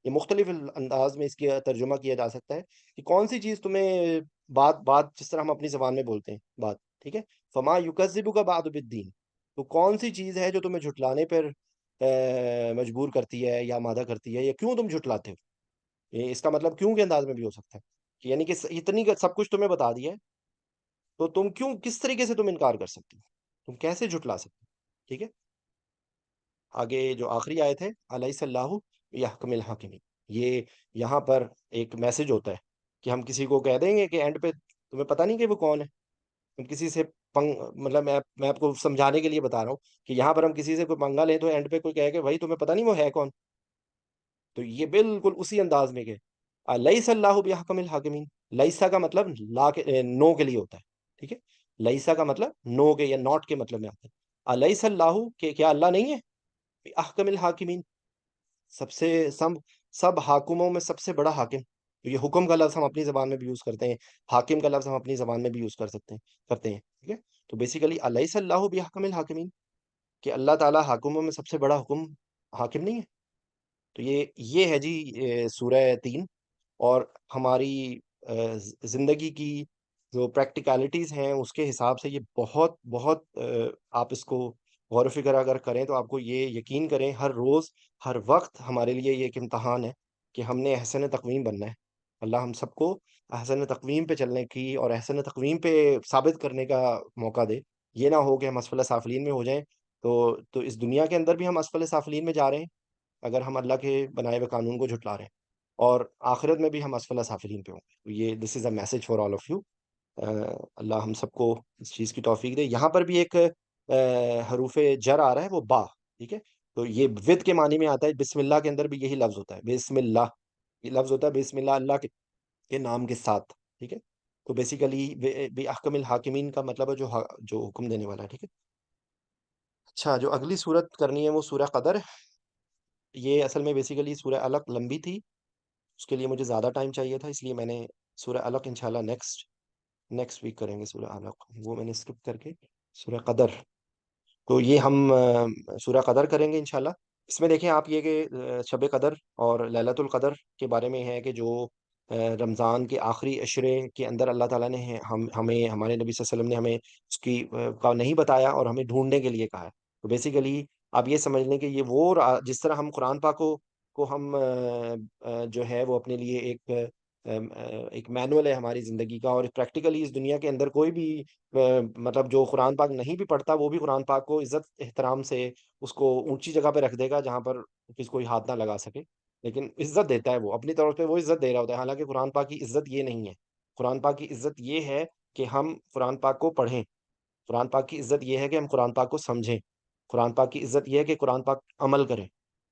یہ مختلف انداز میں اس کا ترجمہ کیا جا سکتا ہے کہ کون سی چیز تمہیں بات جس طرح ہم اپنی زبان میں بولتے ہیں بات. ٹھیک ہے. فما یکذبک بعد بالدین، تو کون سی چیز ہے جو تمہیں جھٹلانے پر مجبور کرتی ہے یا آمادہ کرتی ہے، یا کیوں تم جھٹلاتے ہو. اس کا مطلب کیوں کے انداز میں بھی ہو سکتا ہے کہ یعنی کہ اتنی سب کچھ تمہیں بتا دیا ہے تو تم کیوں، کس طریقے سے تم انکار کر سکتے ہو، تم کیسے جھٹلا سکتے ہو. ٹھیک ہے. آگے جو آخری آیت ہے، الیس اللہ یحکم الحاکمین، یہ یہاں پر ایک میسج ہوتا ہے کہ ہم کسی کو کہہ دیں گے کہ اینڈ پہ تمہیں پتہ نہیں کہ وہ کون ہے. ہم کسی سے مطلب میں آپ کو سمجھانے کے لیے بتا رہا ہوں کہ یہاں پر ہم کسی سے کوئی پنگا لیں تو اینڈ پہ کوئی کہے کہ بھائی تمہیں پتہ نہیں وہ ہے کون. تو یہ بالکل اسی انداز میں کہ لیس اللہ بحکم الحاکمین. لیسا کا مطلب لا کے نو کے لیے ہوتا ہے. ٹھیک ہے. لیسا کا مطلب نو کے یا ناٹ کے مطلب میں آتا ہے. الیس اللہ، کہ کیا اللہ نہیں ہے احکم الحاکمین، سب سے سب حاکموں میں سب سے بڑا حاکم. تو یہ حکم کا لفظ ہم اپنی زبان میں بھی یوز کرتے ہیں، حاکم کا لفظ ہم اپنی زبان میں بھی یوز کرتے ہیں. ٹھیک ہے. تو بیسیکلی الیس اللہ بحکم الحاکمین، کہ اللہ تعالیٰ حاکموں میں سب سے بڑا حاکم نہیں ہے. تو یہ ہے جی سورہ 3. اور ہماری زندگی کی جو پریکٹیکلٹیز ہیں اس کے حساب سے یہ بہت بہت آپ اس کو غور و فکر اگر کریں تو آپ کو یہ یقین کریں ہر روز ہر وقت ہمارے لیے یہ ایک امتحان ہے کہ ہم نے احسن تقویم بننا ہے. اللہ ہم سب کو احسن تقویم پہ چلنے کی اور احسن تقویم پہ ثابت کرنے کا موقع دے. یہ نہ ہو کہ ہم اسفل سافلین میں ہو جائیں. تو اس دنیا کے اندر بھی ہم اسفل سافلین میں جا رہے ہیں اگر ہم اللہ کے بنائے ہوئے قانون کو جھٹلا رہے ہیں، اور آخرت میں بھی ہم اسفل سافلین پہ ہوں گے. یہ this is a message for all of you. Allah ہم سب کو اس چیز کی توفیق دے. یہاں پر بھی ایک حروف جر آ رہا ہے، وہ با. ٹھیک ہے. تو یہ ود کے معنی میں آتا ہے. بسم اللہ کے اندر بھی یہی لفظ ہوتا ہے، بسم اللہ یہ لفظ ہوتا ہے، بسم اللہ، اللہ کے نام کے ساتھ. ٹھیک ہے. تو بیسیکلی بے احکم الحاکمین کا مطلب ہے جو حکم دینے والا ہے. ٹھیک ہے. اچھا، جو اگلی صورت کرنی ہے وہ سورہ قدر ہے. یہ اصل میں بیسیکلی سورہ علق لمبی تھی، اس کے لیے مجھے زیادہ ٹائم چاہیے تھا، اس لیے میں نے سورہ علق انشاءاللہ نیکسٹ ویک کریں گے. سورہ علق وہ میں نے اسکپ کر کے سورہ قدر، تو یہ ہم سورہ قدر کریں گے انشاءاللہ. اس میں دیکھیں آپ یہ کہ شب قدر اور لیلۃ القدر کے بارے میں ہے کہ جو رمضان کے آخری عشرے کے اندر اللہ تعالیٰ نے ہمیں ہمارے نبی صلی اللہ علیہ وسلم نے ہمیں اس کی کا نہیں بتایا اور ہمیں ڈھونڈنے کے لیے کہا ہے. تو بیسیکلی آپ یہ سمجھ لیں کہ یہ وہ جس طرح ہم قرآن پاک کو ہم جو ہے وہ اپنے لیے ایک مینول ہے ہماری زندگی کا، اور پریکٹیکلی اس دنیا کے اندر کوئی بھی مطلب جو قرآن پاک نہیں بھی پڑھتا وہ بھی قرآن پاک کو عزت احترام سے اس کو اونچی جگہ پہ رکھ دے گا جہاں پر کسی کوئی ہاتھ نہ لگا سکے. لیکن عزت دیتا ہے وہ اپنی طور پہ، وہ عزت دے رہا ہوتا ہے. حالانکہ قرآن پاک کی عزت یہ نہیں ہے. قرآن پاک کی عزت یہ ہے کہ ہم قرآن پاک کو پڑھیں. قرآن پاک کی عزت یہ ہے کہ ہم قرآن پاک کو سمجھیں. قرآن پاک کی عزت یہ ہے کہ قرآن پاک عمل کریں.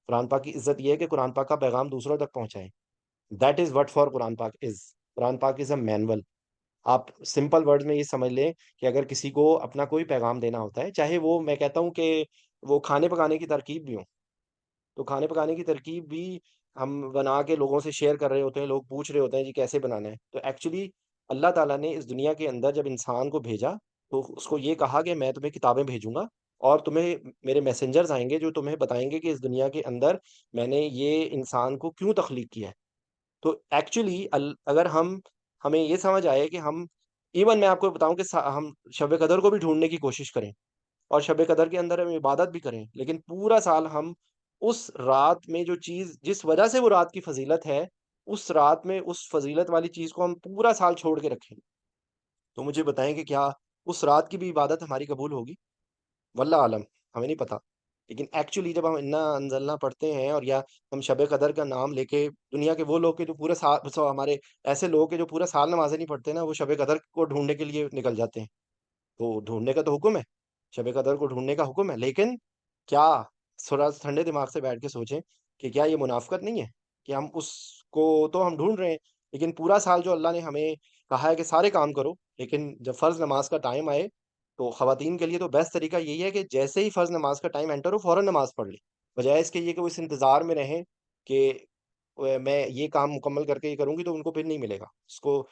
قرآن پاک کی عزت یہ ہے کہ قرآن پاک کا پیغام دوسروں تک پہنچائیں. دیٹ از وٹ فار قرآن پاک از. قرآن پاک از اے مینول. آپ سمپل ورڈ میں یہ سمجھ لیں کہ اگر کسی کو اپنا کوئی پیغام دینا ہوتا ہے، چاہے وہ میں کہتا ہوں کہ وہ کھانے پکانے کی ترکیب بھی ہو، تو کھانے پکانے کی ترکیب بھی ہم بنا کے لوگوں سے شیئر کر رہے ہوتے ہیں، لوگ پوچھ رہے ہوتے ہیں جی کیسے بنانا ہے. تو ایکچولی اللہ تعالیٰ نے اس دنیا کے اندر جب انسان کو بھیجا تو اس کو یہ کہا کہ میں تمہیں کتابیں بھیجوں گا اور تمہیں میرے میسنجرز آئیں گے جو تمہیں بتائیں گے کہ اس دنیا کے اندر میں نے یہ انسان کو کیوں تخلیق کیا ہے. تو ایکچولی اگر ہمیں یہ سمجھ آئے کہ ہم ایون میں آپ کو بتاؤں کہ ہم شب قدر کو بھی ڈھونڈنے کی کوشش کریں اور شب قدر کے اندر ہم عبادت بھی کریں، لیکن پورا سال ہم اس رات میں جو چیز جس وجہ سے وہ رات کی فضیلت ہے، اس رات میں اس فضیلت والی چیز کو ہم پورا سال چھوڑ کے رکھیں، تو مجھے بتائیں کہ کیا اس رات کی بھی عبادت ہماری قبول ہوگی؟ واللہ عالم. ہمیں نہیں پتا. لیکن ایکچولی جب ہم انا انزلنا پڑھتے ہیں، اور یا ہم شب قدر کا نام لے کے، دنیا کے وہ لوگ کے جو پورے سال ہمارے ایسے لوگ کے جو پورا سال نمازیں نہیں پڑھتے نا، وہ شب قدر کو ڈھونڈنے کے لیے نکل جاتے ہیں. تو ڈھونڈنے کا تو حکم ہے، شب قدر کو ڈھونڈنے کا حکم ہے، لیکن کیا تھوڑا ٹھنڈے دماغ سے بیٹھ کے سوچیں کہ کیا یہ منافقت نہیں ہے کہ ہم اس کو تو ہم ڈھونڈ رہے ہیں، لیکن پورا سال جو اللہ نے ہمیں کہا ہے کہ سارے کام کرو، لیکن جب فرض نماز کا ٹائم آئے تو خواتین کے لیے تو بیسٹ طریقہ یہی ہے کہ جیسے ہی فرض نماز کا ٹائم انٹر ہو فوراً نماز پڑھ لیں، بجائے اس کے یہ کہ وہ اس انتظار میں رہیں کہ میں یہ کام مکمل کر کے یہ کروں گی تو ان کو پھر نہیں ملے گا اس کو.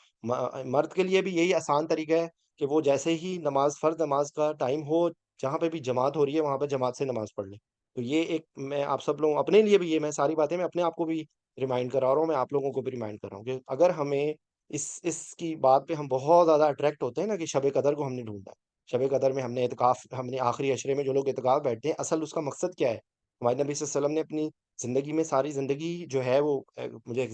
مرد کے لیے بھی یہی آسان طریقہ ہے کہ وہ جیسے ہی نماز فرض نماز کا ٹائم ہو، جہاں پہ بھی جماعت ہو رہی ہے وہاں پہ جماعت سے نماز پڑھ لیں. تو یہ ایک میں آپ سب لوگوں اپنے لیے بھی، یہ میں ساری باتیں میں اپنے آپ کو بھی ریمائنڈ کرا رہا ہوں، میں آپ لوگوں کو بھی ریمائنڈ کر رہا ہوں کہ اگر ہمیں اس کی بات پہ ہم بہت زیادہ اٹریکٹ ہوتے ہیں نا کہ شب قدر کو ہم نے ڈھونڈا، شب قدر میں ہم نے اعتکاف، ہم نے آخری عشرے میں جو لوگ اعتکاف بیٹھتے ہیں، اصل اس کا مقصد کیا ہے؟ ہمارے نبی صلی اللہ علیہ وسلم نے اپنی زندگی میں ساری زندگی جو ہے وہ مجھے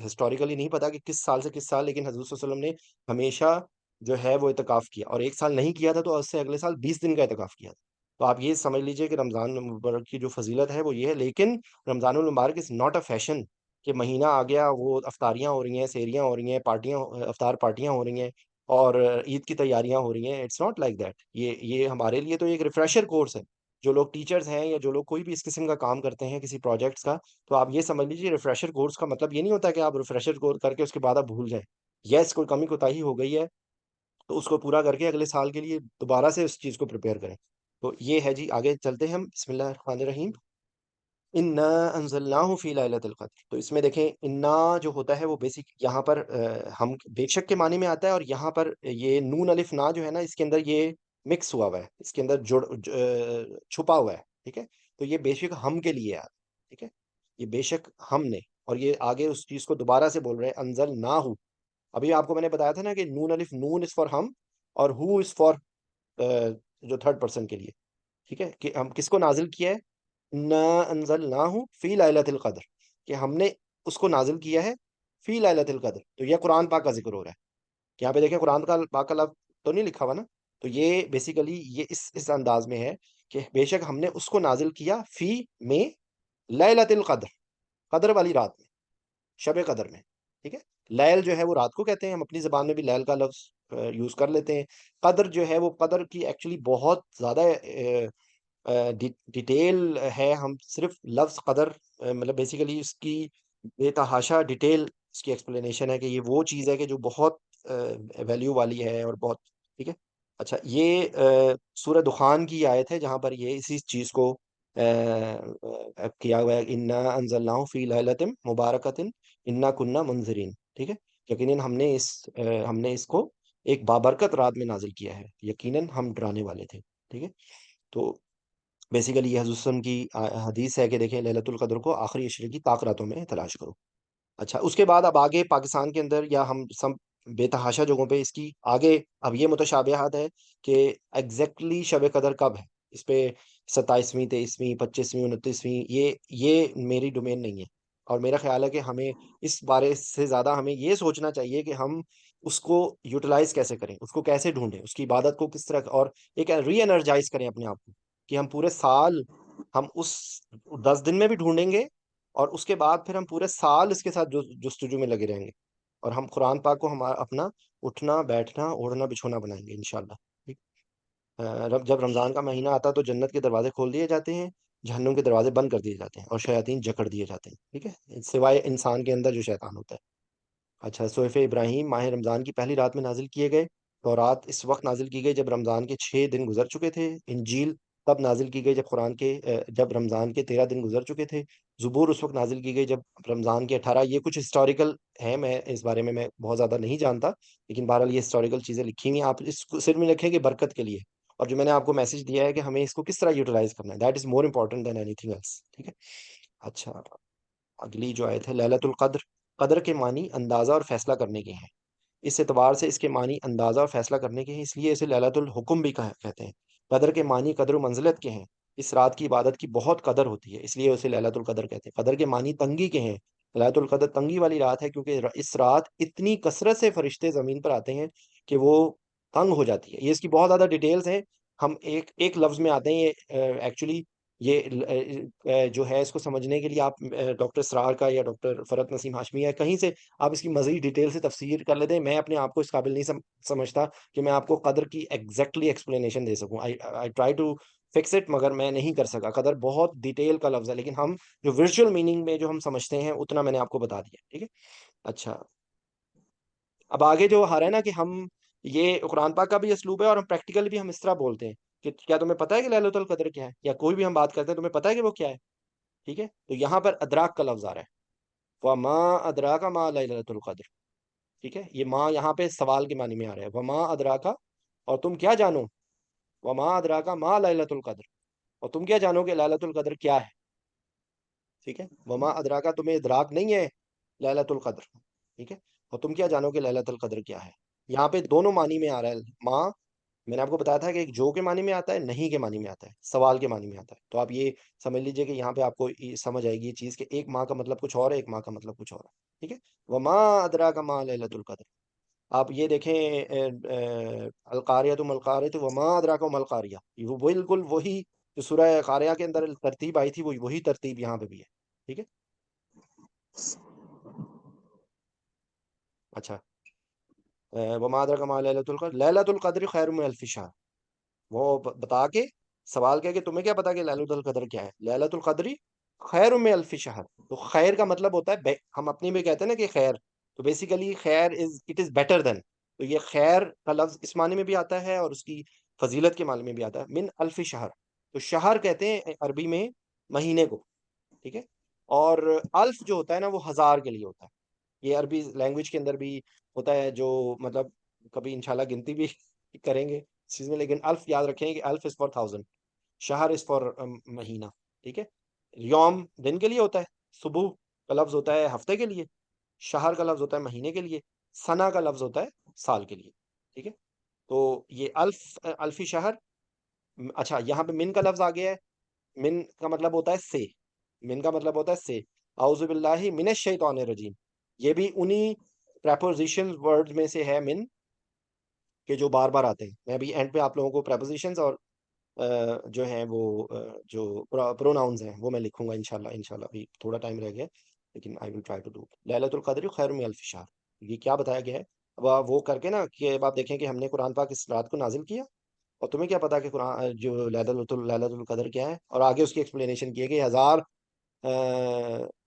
ہسٹوریکلی نہیں پتا کہ کس سال سے کس سال، لیکن حضور صلی اللہ علیہ وسلم نے ہمیشہ جو ہے وہ اعتکاف کیا، اور ایک سال نہیں کیا تھا تو اس سے اگلے سال 20 دن کا اعتکاف کیا تھا. تو آپ یہ سمجھ لیجئے کہ رمضان المبارک کی جو فضیلت ہے وہ یہ ہے. لیکن رمضان المبارک از ناٹ اے فیشن کہ مہینہ آ گیا وہ افطاریاں ہو رہی ہیں، سحریاں ہو رہی ہیں، پارٹیاں، افطار پارٹیاں ہو رہی ہیں، اور عید کی تیاریاں ہو رہی ہیں. It's not like that. یہ ہمارے لیے تو ایک ریفریشر کورس ہے. جو لوگ ٹیچرز ہیں یا جو لوگ کوئی بھی اس قسم کا کام کرتے ہیں کسی پروجیکٹس کا، تو آپ یہ سمجھ لیجیے ریفریشر کورس کا مطلب یہ نہیں ہوتا کہ آپ ریفریشر کورس کر کے اس کے بعد آپ بھول جائیں. یس کوئی کمی کوتاہی ہو گئی ہے تو اس کو پورا کر کے اگلے سال کے لیے دوبارہ سے اس چیز کو پریپیئر کریں. تو یہ ہے جی. آگے چلتے ہیں ہم. بسم اللہ الرحمن الرحیم. انا انزلناہ فی لیلۃ القدر. تو اس میں دیکھیں انا جو ہوتا ہے وہ بیسک یہاں پر ہم بے شک کے معنی میں آتا ہے، اور یہاں پر یہ نون الف نا جو ہے نا، اس کے اندر یہ مکس ہوا ہوا ہے، اس کے اندر چھپا ہوا ہے. ٹھیک ہے. تو یہ بے شک ہم کے لیے آتا ہے. ٹھیک ہے. یہ بے شک ہم نے، اور یہ آگے اس چیز کو دوبارہ سے بول رہے ہیں انزلناہ. ابھی آپ کو میں نے بتایا تھا نا کہ نون الف نون از فار ہم، اور ہو از فار جو تھرڈ پرسن کے لیے. ٹھیک ہے. کہ ہم کس کو نازل کیا ہے؟ انا انزلناہ فی لیلۃ القدر، کہ ہم نے اس کو نازل کیا ہے فی لیلۃ القدر. تو یہ قرآن پاک کا ذکر ہو رہا ہے کہ یہاں پہ دیکھیں قرآن کا پاک کا لفظ تو نہیں لکھا ہوا نا. تو یہ بیسیکلی یہ اس انداز میں ہے کہ بے شک ہم نے اس کو نازل کیا فی میں لیلۃ القدر، قدر والی رات میں، شب قدر میں. ٹھیک ہے. لیل جو ہے وہ رات کو کہتے ہیں، ہم اپنی زبان میں بھی لیل کا لفظ یوز کر لیتے ہیں. قدر جو ہے وہ قدر کی ایکچولی بہت زیادہ ڈیٹیل ہے. ہم صرف لفظ قدر مطلب بیسیکلی اس کی بے تحاشا ڈیٹیل اس کی ایکسپلینیشن ہے کہ یہ وہ چیز ہے کہ جو بہت ویلیو والی ہے اور بہت. ٹھیک ہے. اچھا یہ سورہ دخان کی آیت ہے جہاں پر یہ اسی چیز کو کیا ہوا ہے. انا انزلناہ فی لیلۃ مبارکۃ انا کننا منذرین. ٹھیک ہے. یقیناً ہم نے اس کو ایک بابرکت رات میں نازل کیا ہے، یقیناً ہم ڈرانے والے تھے. ٹھیک ہے. تو بیسیکلی یہ حضرت صلی اللہ علیہ وسلم کی حدیث ہے کہ دیکھیں ليلۃ القدر کو آخری عشرے کی طاق راتوں میں تلاش کرو. اچھا اس کے بعد اب آگے پاکستان کے اندر یا ہم سب بے تحاشا جگہوں پہ اس کی آگے اب یہ متشابہات ہے کہ ایگزیکٹلی شب قدر کب ہے. اس پہ 27ویں 23ویں 25ویں 29ویں یہ میری ڈومین نہیں ہے. اور میرا خیال ہے کہ ہمیں اس بارے سے زیادہ ہمیں یہ سوچنا چاہیے کہ ہم اس کو یوٹیلائز کیسے کریں، اس کو کیسے ڈھونڈیں، اس کی عبادت کو کس طرح، اور ایک ری انرجائز کریں اپنے آپ کو کہ ہم پورے سال ہم اس 10 دن میں بھی ڈھونڈیں گے، اور اس کے بعد پھر ہم پورے سال اس کے ساتھ جستجو میں لگے رہیں گے. اور ہم قرآن پاک کو ہمارا اپنا اٹھنا بیٹھنا اوڑھنا بچھونا بنائیں گے انشاءاللہ. ٹھیک. جب رمضان کا مہینہ آتا ہے تو جنت کے دروازے کھول دیے جاتے ہیں، جہنم کے دروازے بند کر دیے جاتے ہیں، اور شیاطین جکڑ دیے جاتے ہیں. ٹھیک ہے. سوائے انسان کے اندر جو شیطان ہوتا ہے. اچھا صحف ابراہیم ماہ رمضان کی پہلی رات میں نازل کیے گئے. تورات اس وقت نازل کی گئی جب رمضان کے 6 دن گزر چکے تھے. انجیل تب نازل کی گئی جب رمضان کے 13 دن گزر چکے تھے. زبور اس وقت نازل کی گئی جب رمضان کے 18. یہ کچھ ہسٹوریکل ہے، میں اس بارے میں بہت زیادہ نہیں جانتا، لیکن بہرحال یہ ہسٹوریکل چیزیں لکھی ہوئی ہیں. آپ اس کو سر میں رکھیں کہ برکت کے لیے، اور جو میں نے آپ کو میسج دیا ہے کہ ہمیں اس کو کس طرح یوٹیلائز کرنا ہے، that is more important than anything else. ٹھیک ہے. اچھا اگلی جو آیت ہے لیلۃ القدر. قدر کے معنی اندازہ اور فیصلہ کرنے کے ہیں. اس اعتبار سے اس کے معنی اندازہ اور فیصلہ کرنے کے ہیں، اس لیے اسے لیلۃ الحکم بھی کہتے ہیں. قدر کے معنی قدر و منزلت کے ہیں. اس رات کی عبادت کی بہت قدر ہوتی ہے، اس لیے اسے لیلۃ القدر کہتے ہیں. قدر کے معنی تنگی کے ہیں. لیلۃ القدر تنگی والی رات ہے کیونکہ اس رات اتنی کثرت سے فرشتے زمین پر آتے ہیں کہ وہ تنگ ہو جاتی ہے. یہ اس کی بہت زیادہ ڈیٹیلز ہیں، ہم ایک ایک لفظ میں آتے ہیں. یہ ایکچولی یہ جو ہے اس کو سمجھنے کے لیے آپ ڈاکٹر اسرار کا یا ڈاکٹر فرت نسیم ہاشمی ہے کہیں سے آپ اس کی مزید ڈیٹیل سے تفسیر کر لیتے ہیں. میں اپنے آپ کو اس قابل نہیں سمجھتا کہ میں آپ کو قدر کی ایگزیکٹلی ایکسپلینیشن دے سکوں. I try to fix it, مگر میں نہیں کر سکا. قدر بہت ڈیٹیل کا لفظ ہے, لیکن ہم جو ورچوئل میننگ میں جو ہم سمجھتے ہیں اتنا میں نے آپ کو بتا دیا. ٹھیک ہے. اچھا, اب آگے جو آ رہا ہے نا کہ ہم یہ قرآن پاک کا بھی اسلوب ہے اور ہم پریکٹیکلی بھی ہم اس طرح بولتے ہیں کہ کیا تمہیں پتا ہے کہ لیلۃ القدر کیا ہے, یا کوئی بھی ہم بات کرتے ہیں تمہیں پتا ہے کہ وہ کیا ہے. ٹھیک ہے. تو یہاں پر ادراک کا لفظ آ رہا ہے, وما ادراک ما لیلۃ القدر. ٹھیک ہے. یہ ماں یہاں پہ سوال کے معنی میں آ رہا ہے, وما ادراک, اور تم کیا جانو, وما ادراک ما لیلۃ القدر, اور تم کیا جانو کہ لیلۃ القدر کیا ہے. ٹھیک ہے. وما ادراک, تمہیں ادراک نہیں ہے لیلۃ القدر. ٹھیک ہے. اور تم کیا جانو کہ لیلۃ القدر کیا ہے. یہاں پہ دونوں معنی میں آ رہا ہے. ماں میں نے آپ کو بتایا تھا کہ ایک جو کے معنی میں آتا ہے, نہیں کے معنی میں آتا ہے, سوال کے معنی میں آتا ہے. تو آپ یہ سمجھ لیجئے کہ یہاں پہ آپ کو سمجھ آئے گی یہ چیز کہ ایک ماں کا مطلب کچھ اور ہے, ایک ماں کا مطلب کچھ اور ہے. ٹھیک ہے. وما ادراک ما لیلۃ القدر. آپ یہ دیکھیں القاریۃ ما القاریۃ وما ادراک ما القاریہ, وہ بالکل وہی جو سورہ قاریہ کے اندر ترتیب آئی تھی وہی ترتیب یہاں پہ بھی ہے. ٹھیک ہے. اچھا, وما ادراک ما لیلۃ القدر, لیلۃ القدر خیر من الف شہر. وہ بتا کے سوال کیا کہ تمہیں کیا پتا کہ لیلۃ القدر کیا ہے. لیلۃ القدر خیر من الف شہر. تو خیر کا مطلب ہوتا ہے ہم اپنی میں کہتے ہیں نا کہ خیر, تو بیسیکلی خیر اٹ از بیٹر دین. تو یہ خیر کا لفظ اس معنی میں بھی آتا ہے اور اس کی فضیلت کے معنی میں بھی آتا ہے. من الف شہر, تو شہر کہتے ہیں عربی میں مہینے کو. ٹھیک ہے. اور الف جو ہوتا ہے نا وہ ہزار کے لیے ہوتا ہے. یہ عربی لینگویج کے اندر بھی ہوتا ہے, جو مطلب کبھی انشاءاللہ گنتی بھی کریں گے اس چیز میں, لیکن الف یاد رکھیں کہ الف از فار تھاؤزینڈ, شہر از فار مہینہ. ٹھیک ہے. یوم دن کے لیے ہوتا ہے, صبح کا لفظ ہوتا ہے ہفتے کے لیے, شہر کا لفظ ہوتا ہے مہینے کے لیے, سنہ کا لفظ ہوتا ہے سال کے لیے. ٹھیک ہے. تو یہ الفی شہر. اچھا, یہاں پہ من کا لفظ آ گیا ہے. من کا مطلب ہوتا ہے سے, من کا مطلب ہوتا ہے سے. اعوذ باللہ من الشیطان الرجیم, یہ بھی انہی پریپوزیشن ورڈ میں سے ہے من, کہ جو بار بار آتے ہیں. میں ابھی اینڈ پہ آپ لوگوں کو پریپوزیشنز اور جو ہیں وہ جو پروناؤنز ہیں وہ میں لکھوں گا انشاءاللہ. انشاءاللہ ابھی تھوڑا ٹائم رہ گیا, لیکن آئی ول ٹرائی ٹو ڈو. لیلۃ القدر خیر من الف شہر, یہ کیا بتایا گیا ہے. اب وہ کر کے نا کہ اب آپ دیکھیں کہ ہم نے قرآن پاک اس رات کو نازل کیا, اور تمہیں کیا پتا کہ قرآن جو لیلۃ القدر کیا ہے, اور آگے اس کی ایکسپلینیشن کی ہے کہ ہزار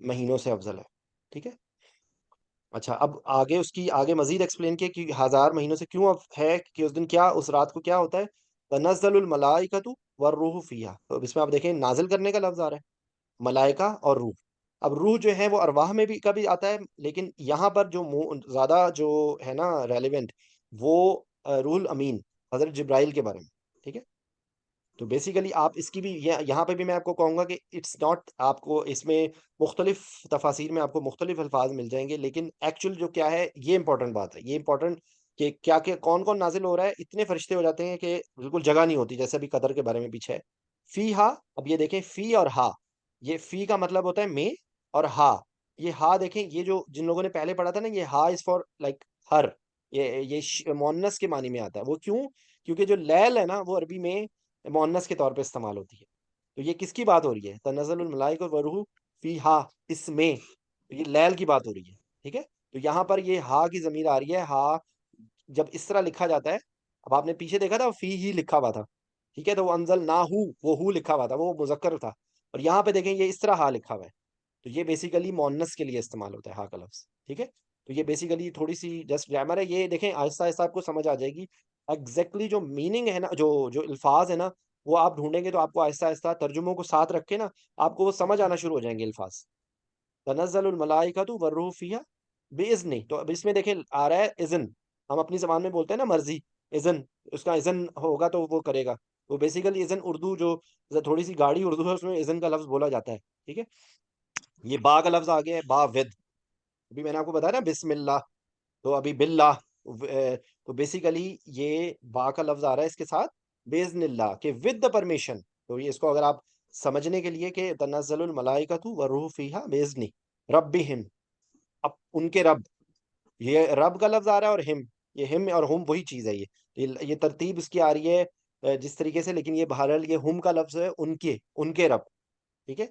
مہینوں سے افضل ہے. ٹھیک ہے. اچھا, اب آگے اس کی آگے مزید ایکسپلین کیا کہ ہزار مہینوں سے کیوں ہے, کہ اس دن کیا, اس رات کو کیا ہوتا ہے. تنزل الملائکۃ والروح فیہا. تو اس میں آپ دیکھیں نازل کرنے کا لفظ آ رہا ہے, ملائکہ اور روح. اب روح جو ہے وہ ارواح میں بھی کبھی آتا ہے, لیکن یہاں پر جو زیادہ جو ہے نا ریلیونٹ, وہ روح الامین حضرت جبرائیل کے بارے میں. ٹھیک ہے. تو بیسیکلی آپ اس کی بھی یہاں پہ بھی میں آپ کو کہوں گا کہ اٹس ناٹ, آپ کو اس میں مختلف تفاسیر میں آپ کو مختلف الفاظ مل جائیں گے, لیکن ایکچوئل جو کیا ہے یہ امپورٹنٹ بات ہے. یہ امپورٹنٹ کہ کیا کہ کون کون نازل ہو رہا ہے. اتنے فرشتے ہو جاتے ہیں کہ بالکل جگہ نہیں ہوتی, جیسے ابھی قدر کے بارے میں پیچھے ہے. فی ہا, اب یہ دیکھیں فی اور ہا, یہ فی کا مطلب ہوتا ہے میں, اور ہا, یہ ہا دیکھیں, یہ جو جن لوگوں نے پہلے پڑھا تھا نا, یہ ہا از فار لائک ہر, یہ مونس کے معنی میں آتا ہے. وہ کیوں, کیونکہ جو لیل ہے نا وہ عربی میں مونس کے طور پہ استعمال ہوتی ہے. تو یہ کس کی بات ہو رہی ہے, تنزل الملائکہ والروح فیہا, اس میں, تو یہ لیل کی بات ہو رہی ہے. ٹھیک ہے. تو یہاں پر یہ ہا کی ضمیر آ رہی ہے. ہا جب اس طرح لکھا جاتا ہے, اب آپ نے پیچھے دیکھا تھا فی ہی لکھا ہوا تھا. ٹھیک ہے. تو وہ انزل نہ وہ ہو لکھا ہوا تھا, وہ مذکر تھا. اور یہاں پہ دیکھیں یہ اس طرح ہا لکھا ہوا ہے, تو یہ بیسیکلی مونس کے لیے استعمال ہوتا ہے ہا کا لفظ. ٹھیک ہے. تو یہ بیسیکلی تھوڑی سی جسٹ گرامر ہے. یہ دیکھیں آہستہ آہستہ آپ کو سمجھ آ جائے گی ایگزیکٹلی جو میننگ ہے نا, جو الفاظ ہے نا, وہ آپ ڈھونڈیں گے تو آپ کو آہستہ آہستہ ترجموں کو ساتھ رکھ کے نا آپ کو وہ سمجھ آنا شروع ہو جائیں گے الفاظ. تنزل الملائکۃ والروح فیہا باذن. تو اب اس میں دیکھیں آ رہا ہے اذن, ہم اپنی زبان میں بولتے ہیں نا مرضی, اذن, اس کا اذن ہوگا تو وہ کرے گا. وہ بیسیکلی اذن اردو جو تھوڑی سی گاڑی اردو ہے, اس میں اذن کا لفظ بولا جاتا ہے. ٹھیک ہے. یہ با کا لفظ آ گیا ہے, با ود. ابھی میں نے آپ کو بتایا نا بسم اللہ, تو ابھی باللہ, تو بیسیکلی یہ با کا لفظ آ رہا ہے اس کے ساتھ باذن اللہ, کہ ود دا پرمیشن. تو یہ اس کو اگر آپ سمجھنے کے لیے کہ تنزل الملائکۃ والروح فیہا باذن ربہم, اب ان کے رب, یہ رب کا لفظ آ رہا ہے, اور ہم, یہ ہم اور ہم وہی چیز ہے. یہ ترتیب اس کی آ رہی ہے جس طریقے سے، لیکن یہ بہرحال یہ ہم کا لفظ ہے، ان کے رب، ٹھیک ہے،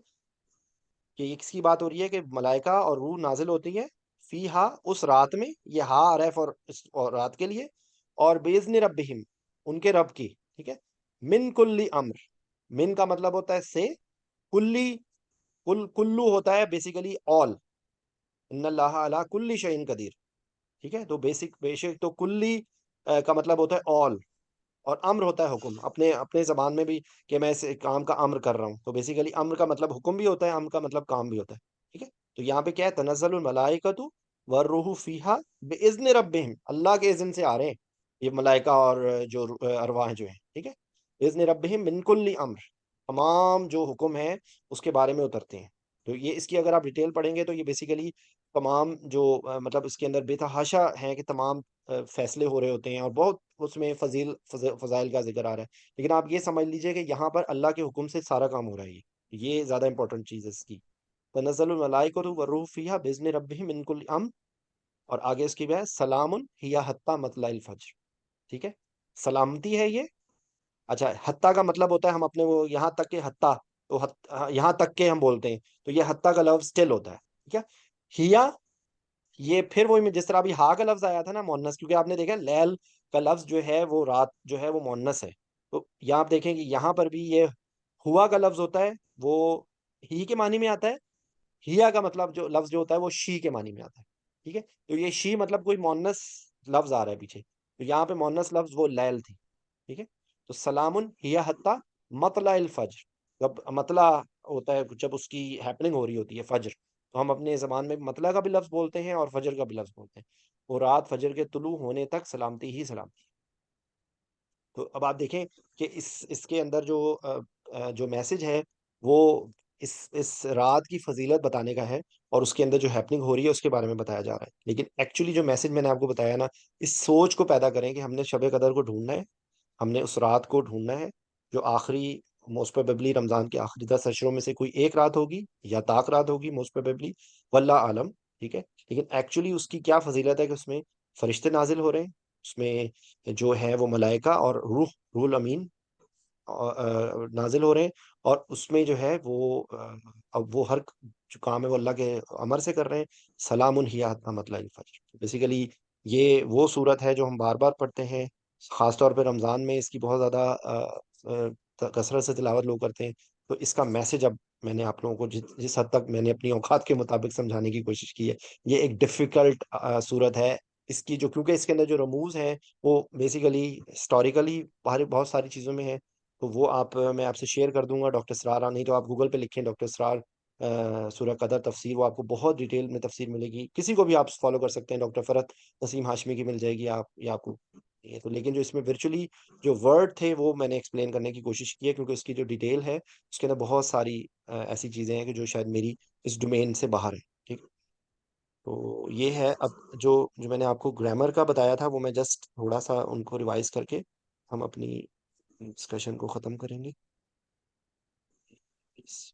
کہ یہ کس کی بات ہو رہی ہے کہ ملائکہ اور روح نازل ہوتی ہے فی ہا اس رات میں، یہ ہا آ رہا ہے اور رات کے لیے، اور بیزن ربہم ان کے رب کی، ٹھیک ہے، من کلی امر، من کا مطلب ہوتا ہے سے، کلی، کلو ہوتا ہے بیسیکلی آل، ان اللہ علی کل شیء قدیر، ٹھیک ہے، تو بے شک تو کلی کا مطلب ہوتا ہے آل، اور امر ہوتا ہے حکم، اپنے اپنے زبان میں بھی، کہ میں اس کام کا امر کر رہا ہوں، تو بیسیکلی امر کا مطلب حکم بھی ہوتا ہے، امر کا مطلب کام بھی ہوتا ہے، ٹھیک ہے، تو یہاں پہ کیا ہے، تنزل الملائکۃ والروح فیہا باذن ربہم، اللہ کے اذن سے آ رہے ہیں یہ ملائکہ اور جو ارواح جو ہیں، ٹھیک ہے، باذن ربہم من کل امر، تمام جو حکم ہے اس کے بارے میں اترتے ہیں، تو یہ اس کی اگر آپ ڈیٹیل پڑھیں گے تو یہ بیسیکلی تمام جو مطلب اس کے اندر بے تحاشا ہیں کہ تمام فیصلے ہو رہے ہوتے ہیں، اور بہت اس میں فضائل کا ذکر آ رہا ہے، لیکن آپ یہ سمجھ لیجئے کہ یہاں پر اللہ کے حکم سے سارا کام ہو رہا ہے، یہ زیادہ امپورٹنٹ چیز ہے اس کی، تنزل الملائکۃ والروح فیہا باذن ربہم من کل امر، اور آگے اس کی بھی ہے سلام ہی حتی مطلع الفجر، ٹھیک ہے، سلامتی ہے یہ، اچھا حتیٰ کا مطلب ہوتا ہے ہم اپنے وہ یہاں تک کہ حتیٰ، تو یہاں تک کہ ہم بولتے ہیں، تو یہ حتیٰ کا لفظ اسٹل ہوتا ہے، ٹھیک ہے، ہیا، یہ پھر وہی جس طرح ابھی ہا کا لفظ آیا تھا نا مونس، کیونکہ آپ نے دیکھا لیل کا لفظ جو ہے وہ رات جو ہے وہ مونس ہے، تو یہاں آپ دیکھیں کہ یہاں پر بھی یہ ہوا کا لفظ ہوتا ہے وہ ہی کے معنی میں آتا ہے، ہیا کا مطلب جو لفظ جو ہوتا ہے وہ شی کے معنی میں آتا ہے، ٹھیک ہے، تو یہ شی مطلب کوئی مونس لفظ آ رہا ہے پیچھے، تو یہاں پہ مونس لفظ وہ لیل تھی، ٹھیک ہے، تو سلام ہی حتی مطلع الفجر، جب مطلع ہوتا ہے جب اس کی ہیپننگ ہو رہی ہوتی ہے فجر، تو ہم اپنے زبان میں مطلع کا بھی لفظ بولتے ہیں اور فجر کا بھی لفظ بولتے ہیں، اور رات فجر کے طلوع ہونے تک سلامتی ہی سلامتی، تو اب آپ دیکھیں کہ اس کے اندر جو میسج ہے وہ اس رات کی فضیلت بتانے کا ہے، اور اس کے اندر جو ہیپننگ ہو رہی ہے اس کے بارے میں بتایا جا رہا ہے، لیکن ایکچولی جو میسج میں نے آپ کو بتایا نا، اس سوچ کو پیدا کریں کہ ہم نے شب قدر کو ڈھونڈنا ہے، ہم نے اس رات کو ڈھونڈنا ہے جو آخری، موسٹ پروبیبلی رمضان کے آخری 10 اشروں میں سے کوئی ایک رات ہوگی یا طاق رات ہوگی موسٹ پروبیبلی، واللہ عالم، ٹھیک ہے، لیکن ایکچولی اس کی کیا فضیلت ہے کہ اس میں فرشتے نازل ہو رہے ہیں، اس میں جو ہے وہ ملائکہ اور روح الامین نازل ہو رہے ہیں، اور اس میں جو ہے وہ اب وہ ہر جو کام ہے وہ اللہ کے امر سے کر رہے ہیں، سلام ہی حتی مطلع الفجر، بیسیکلی یہ وہ صورت ہے جو ہم بار بار پڑھتے ہیں، خاص طور پہ رمضان میں اس کی بہت زیادہ کثرت سے تلاوت لوگ کرتے ہیں، تو اس کا میسج اب میں نے آپ لوگوں کو جس حد تک میں نے اپنی اوقات کے مطابق سمجھانے کی کوشش کی ہے، یہ ایک ڈفیکلٹ صورت ہے، اس کی جو کیونکہ اس کے اندر جو رموز ہیں وہ بیسیکلی ہسٹوریکلی بہت ساری چیزوں میں ہے، تو وہ میں آپ سے شیئر کر دوں گا، ڈاکٹر اسرار، نہیں تو آپ گوگل پہ لکھیں ڈاکٹر اسرار سورہ قدر تفسیر، وہ آپ کو بہت ڈیٹیل میں تفسیر ملے گی، کسی کو بھی آپ فالو کر سکتے ہیں، ڈاکٹر فرت نسیم ہاشمی کی مل جائے گی آپ کو یہ تو، لیکن جو اس میں ورچولی جو ورڈ تھے وہ میں نے ایکسپلین کرنے کی کوشش کی ہے، کیونکہ اس کی جو ڈیٹیل ہے اس کے اندر بہت ساری ایسی چیزیں ہیں کہ جو شاید میری اس ڈومین سے باہر ہے، ٹھیک، تو یہ ہے اب جو میں نے آپ کو گرامر کا بتایا تھا وہ میں جسٹ تھوڑا سا ان کو ریوائز کر کے ہم اپنی ڈسکشن کو ختم کریں گے، Peace.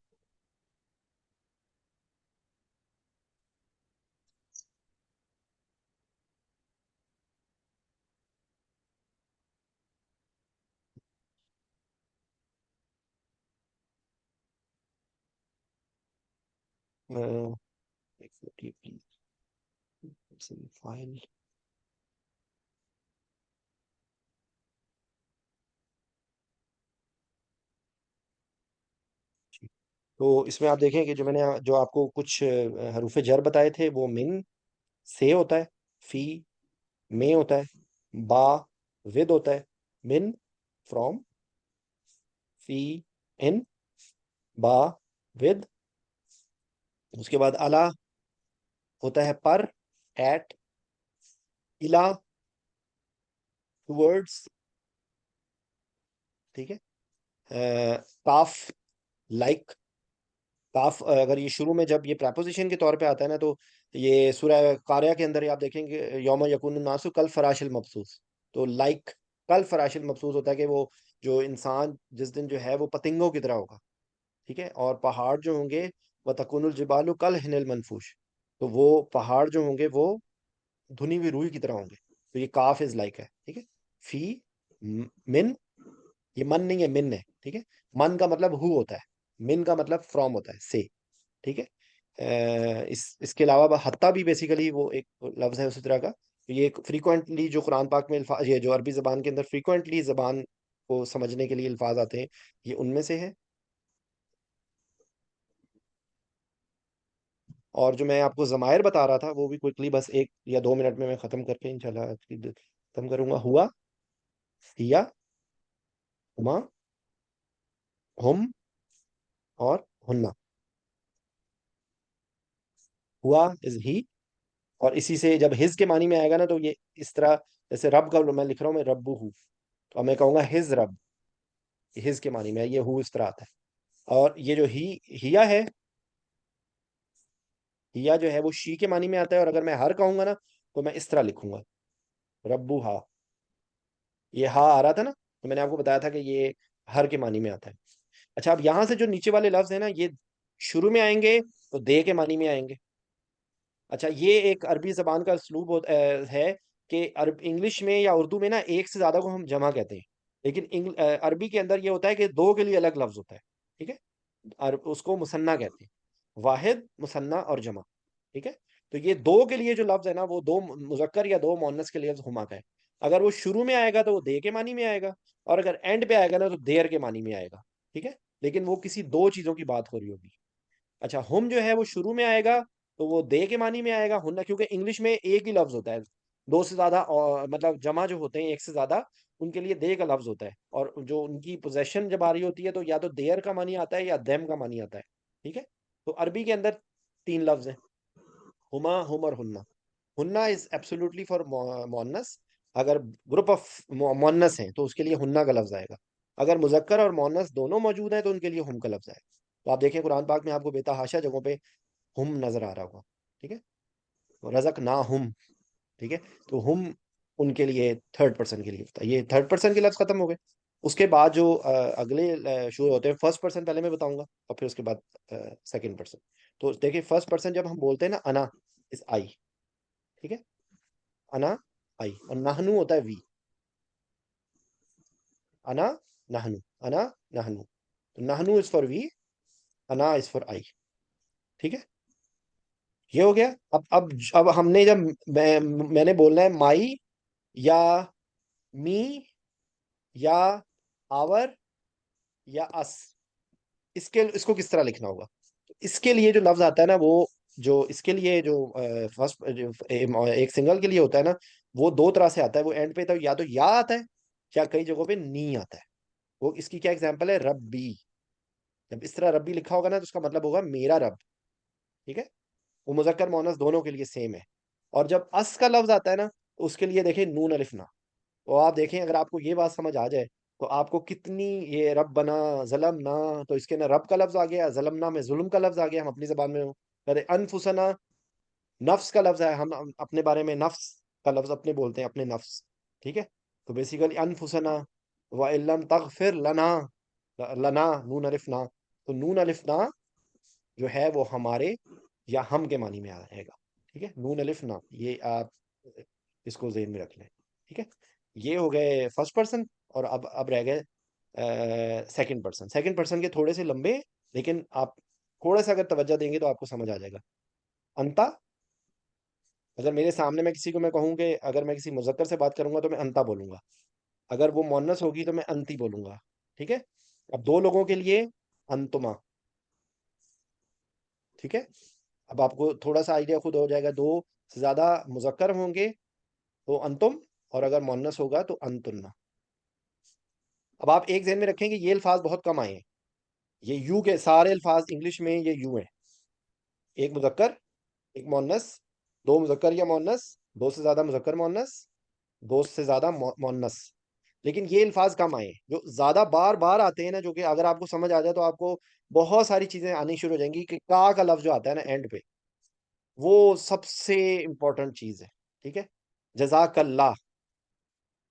ایک منٹ یہ please. فائل تو اس میں آپ دیکھیں کہ جو آپ کو کچھ حروف جر بتائے تھے وہ من سے ہوتا ہے، فی میں ہوتا ہے، با ود ہوتا ہے، من فرام، فی ان، با ود، اس کے بعد الا ہوتا ہے پر، ایٹ، الا ٹورڈز، ٹھیک ہے، کاف لائک، کاف اگر یہ شروع میں جب یہ پریپوزیشن کے طور پہ آتا ہے نا، تو یہ سورہ قاریہ کے اندر ہی آپ دیکھیں گے یوم یکون الناس کل فراش المبثوث، تو لائک کل فراش المبثوث ہوتا ہے کہ وہ جو انسان جس دن جو ہے وہ پتنگوں کی طرح ہوگا، ٹھیک ہے، اور پہاڑ جو ہوں گے وتکون الجبال کالعہن المنفوش، تو وہ پہاڑ جو ہوں گے وہ دھنی ہوئی روئی کی طرح ہوں گے، تو یہ کاف از لائک ہے، ٹھیک ہے، فی من یہ من نہیں ہے، من ہے، ٹھیک ہے. من کا مطلب ہو ہوتا ہے، من کا مطلب فرام ہوتا ہے، سے. ٹھیک ہے. اس کے علاوہ حتیٰ بھی بیسیکلی وہ ایک لفظ ہے اسی طرح کا. یہ فریکوینٹلی جو قرآن پاک میں الفاظ، یہ جو عربی زبان کے اندر فریکوینٹلی زبان کو سمجھنے کے لیے الفاظ آتے ہیں، یہ ان میں سے ہے. اور جو میں آپ کو ضمائر بتا رہا تھا وہ بھی کوئکلی بس 1 یا 2 منٹ میں ختم کر کے انشاءاللہ ختم کروں گا. ہوا، ہیا، ہما، ہم، اور ہننا. ہوا از ہی، اور اسی سے جب ہز کے معنی میں آئے گا نا تو یہ اس طرح، جیسے رب کا میں لکھ رہا ہوں، میں ربو ہوں، تو اب میں کہوں گا ہز رب، ہز کے معنی میں یہ ہو اس طرح آتا ہے. اور یہ جو ہیا ہے، ہیا جو ہے وہ شی کے معنی میں آتا ہے، اور اگر میں ہر کہوں گا نا تو میں اس طرح لکھوں گا، ربو ہا. یہ ہا آ رہا تھا نا، تو میں نے آپ کو بتایا تھا کہ یہ ہر کے معنی میں آتا ہے. اچھا، اب یہاں سے جو نیچے والے لفظ ہیں نا، یہ شروع میں آئیں گے تو دے کے معنی میں آئیں گے. اچھا، یہ ایک عربی زبان کا اسلوب ہے کہ انگلش میں یا اردو میں نا ایک سے زیادہ کو ہم جمع کہتے ہیں، لیکن عربی کے اندر یہ ہوتا ہے کہ دو کے لیے الگ لفظ ہوتا ہے. ٹھیک ہے. اور اس کو مثنیٰ کہتے ہیں، واحد، مثنیٰ اور جمع. ٹھیک ہے. تو یہ دو کے لیے جو لفظ ہے نا، وہ دو مذکر یا دو مؤنث کے لیے ہما کا ہے. اگر وہ شروع میں آئے گا تو وہ دے کے معنی میں آئے گا، اور اگر اینڈ پہ آئے گا نا تو دیر کے معنی میں آئے گا. ٹھیک ہے. لیکن وہ کسی دو چیزوں کی بات ہو رہی ہوگی. اچھا، ہم جو ہے وہ شروع میں آئے گا تو وہ دے کے معنی میں آئے گا، ہن، کیونکہ انگلش میں ایک ہی لفظ ہوتا ہے. دو سے زیادہ مطلب جمع جو ہوتے ہیں ایک سے زیادہ، ان کے لیے دے کا لفظ ہوتا ہے. اور جو ان کی پوزیشن جب آ رہی ہوتی ہے تو یا تو دیر کا معنی آتا ہے یا دیم کا معنی آتا ہے. ٹھیک ہے. تو عربی کے اندر 3 لفظ ہیں، ہما، ہم اور ہننا. ہننا از ایبسولوٹلی فار مونس. اگر گروپ آف مونس ہیں تو اس کے لیے ہننا کا لفظ آئے گا. اگر مذکر اور مونس دونوں موجود ہیں تو ان کے لیے ہم کا لفظ آئے گا. تو آپ دیکھیں قرآن پاک میں آپ کو بے تحاشا جگہوں پہ ہم نظر آ رہا ہوگا. ٹھیک ہے. رزق نہ ہم. ٹھیک ہے. تو ہم ان کے لیے تھرڈ پرسن کے لیے ہوتا ہے. یہ تھرڈ پرسن کے لفظ ختم ہو گئے. اس کے بعد جو اگلے شروع ہوتے ہیں، فرسٹ پرسن پہلے میں بتاؤں گا اور پھر اس کے بعد سیکنڈ پرسن. تو دیکھیں، فرسٹ پرسن جب ہم بولتے ہیں نا، انا از آئی. ٹھیک ہے. انا، آئی، اور نہنو ہوتا ہے وی. انا، نہنو، انا، نہنو. تو نہنو از فار وی، انا از فار آئی. ٹھیک ہے. یہ ہو گیا. اب ہم نے جب میں نے بولنا ہے مائی یا می یا آور یا اس، اس کو کس طرح لکھنا ہوگا؟ اس کے لیے جو لفظ آتا ہے نا، وہ جو اس کے لیے جو فرسٹ ایک سنگل کے لیے ہوتا ہے نا، وہ دو طرح سے آتا ہے. وہ اینڈ پہ یا تو یا آتا ہے یا کئی جگہوں پہ نی آتا ہے. وہ اس کی کیا ایگزامپل ہے؟ ربی. جب اس طرح ربی لکھا ہوگا نا تو اس کا مطلب ہوگا میرا رب. ٹھیک ہے. وہ مذکر مونس دونوں کے لیے سیم ہے. اور جب اس کا لفظ آتا ہے نا تو اس کے لیے دیکھیں نون الف نا. تو آپ دیکھیں، اگر آپ کو یہ بات سمجھ آ جائے تو آپ کو کتنی، یہ رب بنا ظلم نہ، تو اس کے نا رب کا لفظ آ گیا، ظلم نہ میں ظلم کا لفظ آ گیا. ہم اپنی زبان میں کہتے ہیں انفسنا، نفس کا لفظ ہے. ہم اپنے بارے میں نفس کا لفظ اپنے بولتے ہیں، اپنے نفس. ٹھیک ہے. تو بیسیکلی انفسنا وَإِن تغفر لنا، لنا نون الف نا. تو نون الف نا جو ہے وہ ہمارے یا ہم کے معنی میں آئے گا. ٹھیک ہے. نون الف نا، یہ آپ اس کو ذہن میں رکھ لیں. ٹھیک ہے. یہ ہو گئے فرسٹ پرسن. اور اب رہ گئے سیکنڈ پرسن. سیکنڈ پرسن کے تھوڑے سے لمبے، لیکن آپ تھوڑا سا اگر توجہ دیں گے تو آپ کو سمجھ آ جائے گا. انتا، اگر میرے سامنے میں کسی کو میں کہوں کہ اگر میں کسی مذکر سے بات کروں گا تو میں انتا بولوں گا، اگر وہ مونس ہوگی تو میں انتی بولوں گا. ٹھیک ہے. اب دو لوگوں کے لیے انتما. ٹھیک ہے. اب آپ کو تھوڑا سا آئیڈیا خود ہو جائے گا. دو سے زیادہ مذکر ہوں گے تو انتم، اور اگر مونس ہوگا تو انتنا. اب آپ ایک ذہن میں رکھیں کہ یہ الفاظ بہت کم آئے ہیں. یہ یو کے سارے الفاظ انگلش میں یہ یو ہیں، ایک مذکر، ایک مونس، دو مذکر یا مونس، دو سے زیادہ مذکر مونس، دو سے زیادہ مونس. لیکن یہ الفاظ کم آئے ہیں. جو زیادہ بار بار آتے ہیں نا، جو کہ اگر آپ کو سمجھ آ جائے تو آپ کو بہت ساری چیزیں آنی شروع ہو جائیں گی. کہ کا لفظ جو آتا ہے نا اینڈ پہ، وہ سب سے امپورٹنٹ چیز ہے. ٹھیک ہے. جزاک اللہ،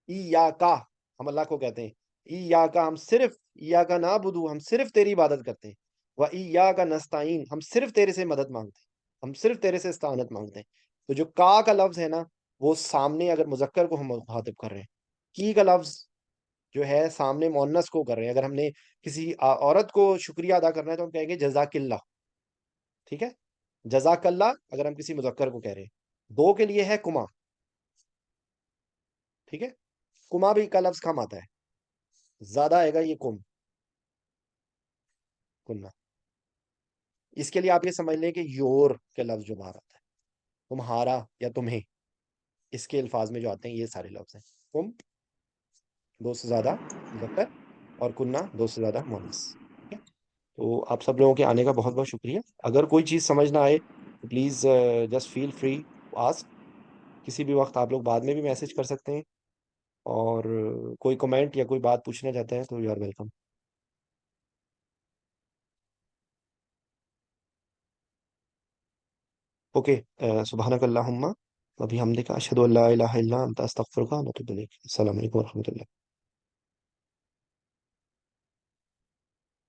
ای یا کا، ہم اللہ کو کہتے ہیں ای یا کا. ہم صرف ای یا کا نہ بدو، ہم صرف تیری عبادت کرتے ہیں. و ای یا کا نستعین، ہم صرف تیرے سے مدد مانگتے ہیں، ہم صرف تیرے سے استعانت مانگتے ہیں. تو جو کا لفظ ہے نا، وہ سامنے اگر مذکر کو ہم مخاطب کر رہے ہیں. کی کا لفظ جو ہے سامنے مؤنث کو کر رہے ہیں. اگر ہم نے کسی عورت کو شکریہ ادا کرنا ہے تو ہم کہیں گے جزاک اللہ. ٹھیک ہے. جزاک اللہ اگر ہم کسی مذکر کو کہہ رہے ہیں. دو کے لیے ہے کما. ٹھیک ہے. کما بھی کا لفظ کم آتا ہے, زیادہ آئے گا یہ کم کننا. اس کے لیے آپ یہ سمجھ لیں کہ یور کے لفظ جو باہر آتا ہے, تمہارا یا تمہیں, اس کے الفاظ میں جو آتے ہیں یہ سارے لفظ ہیں. تم دو سے زیادہ مذکر, اور کننا دو سے زیادہ مؤنث. ٹھیک ہے. تو آپ سب لوگوں کے آنے کا بہت بہت شکریہ. اگر کوئی چیز سمجھ نہ آئے تو please just feel free ask. کسی بھی وقت آپ لوگ بعد میں بھی میسج کر سکتے ہیں, اور کوئی کمنٹ یا کوئی بات پوچھنا چاہتے ہیں تو یو آر ویلکم. اوکے. سبحانک اللہم و بحمدک اشہد ان لا الہ الا انت استغفرک و اتوب الیک. السلام علیکم و رحمۃ اللہ.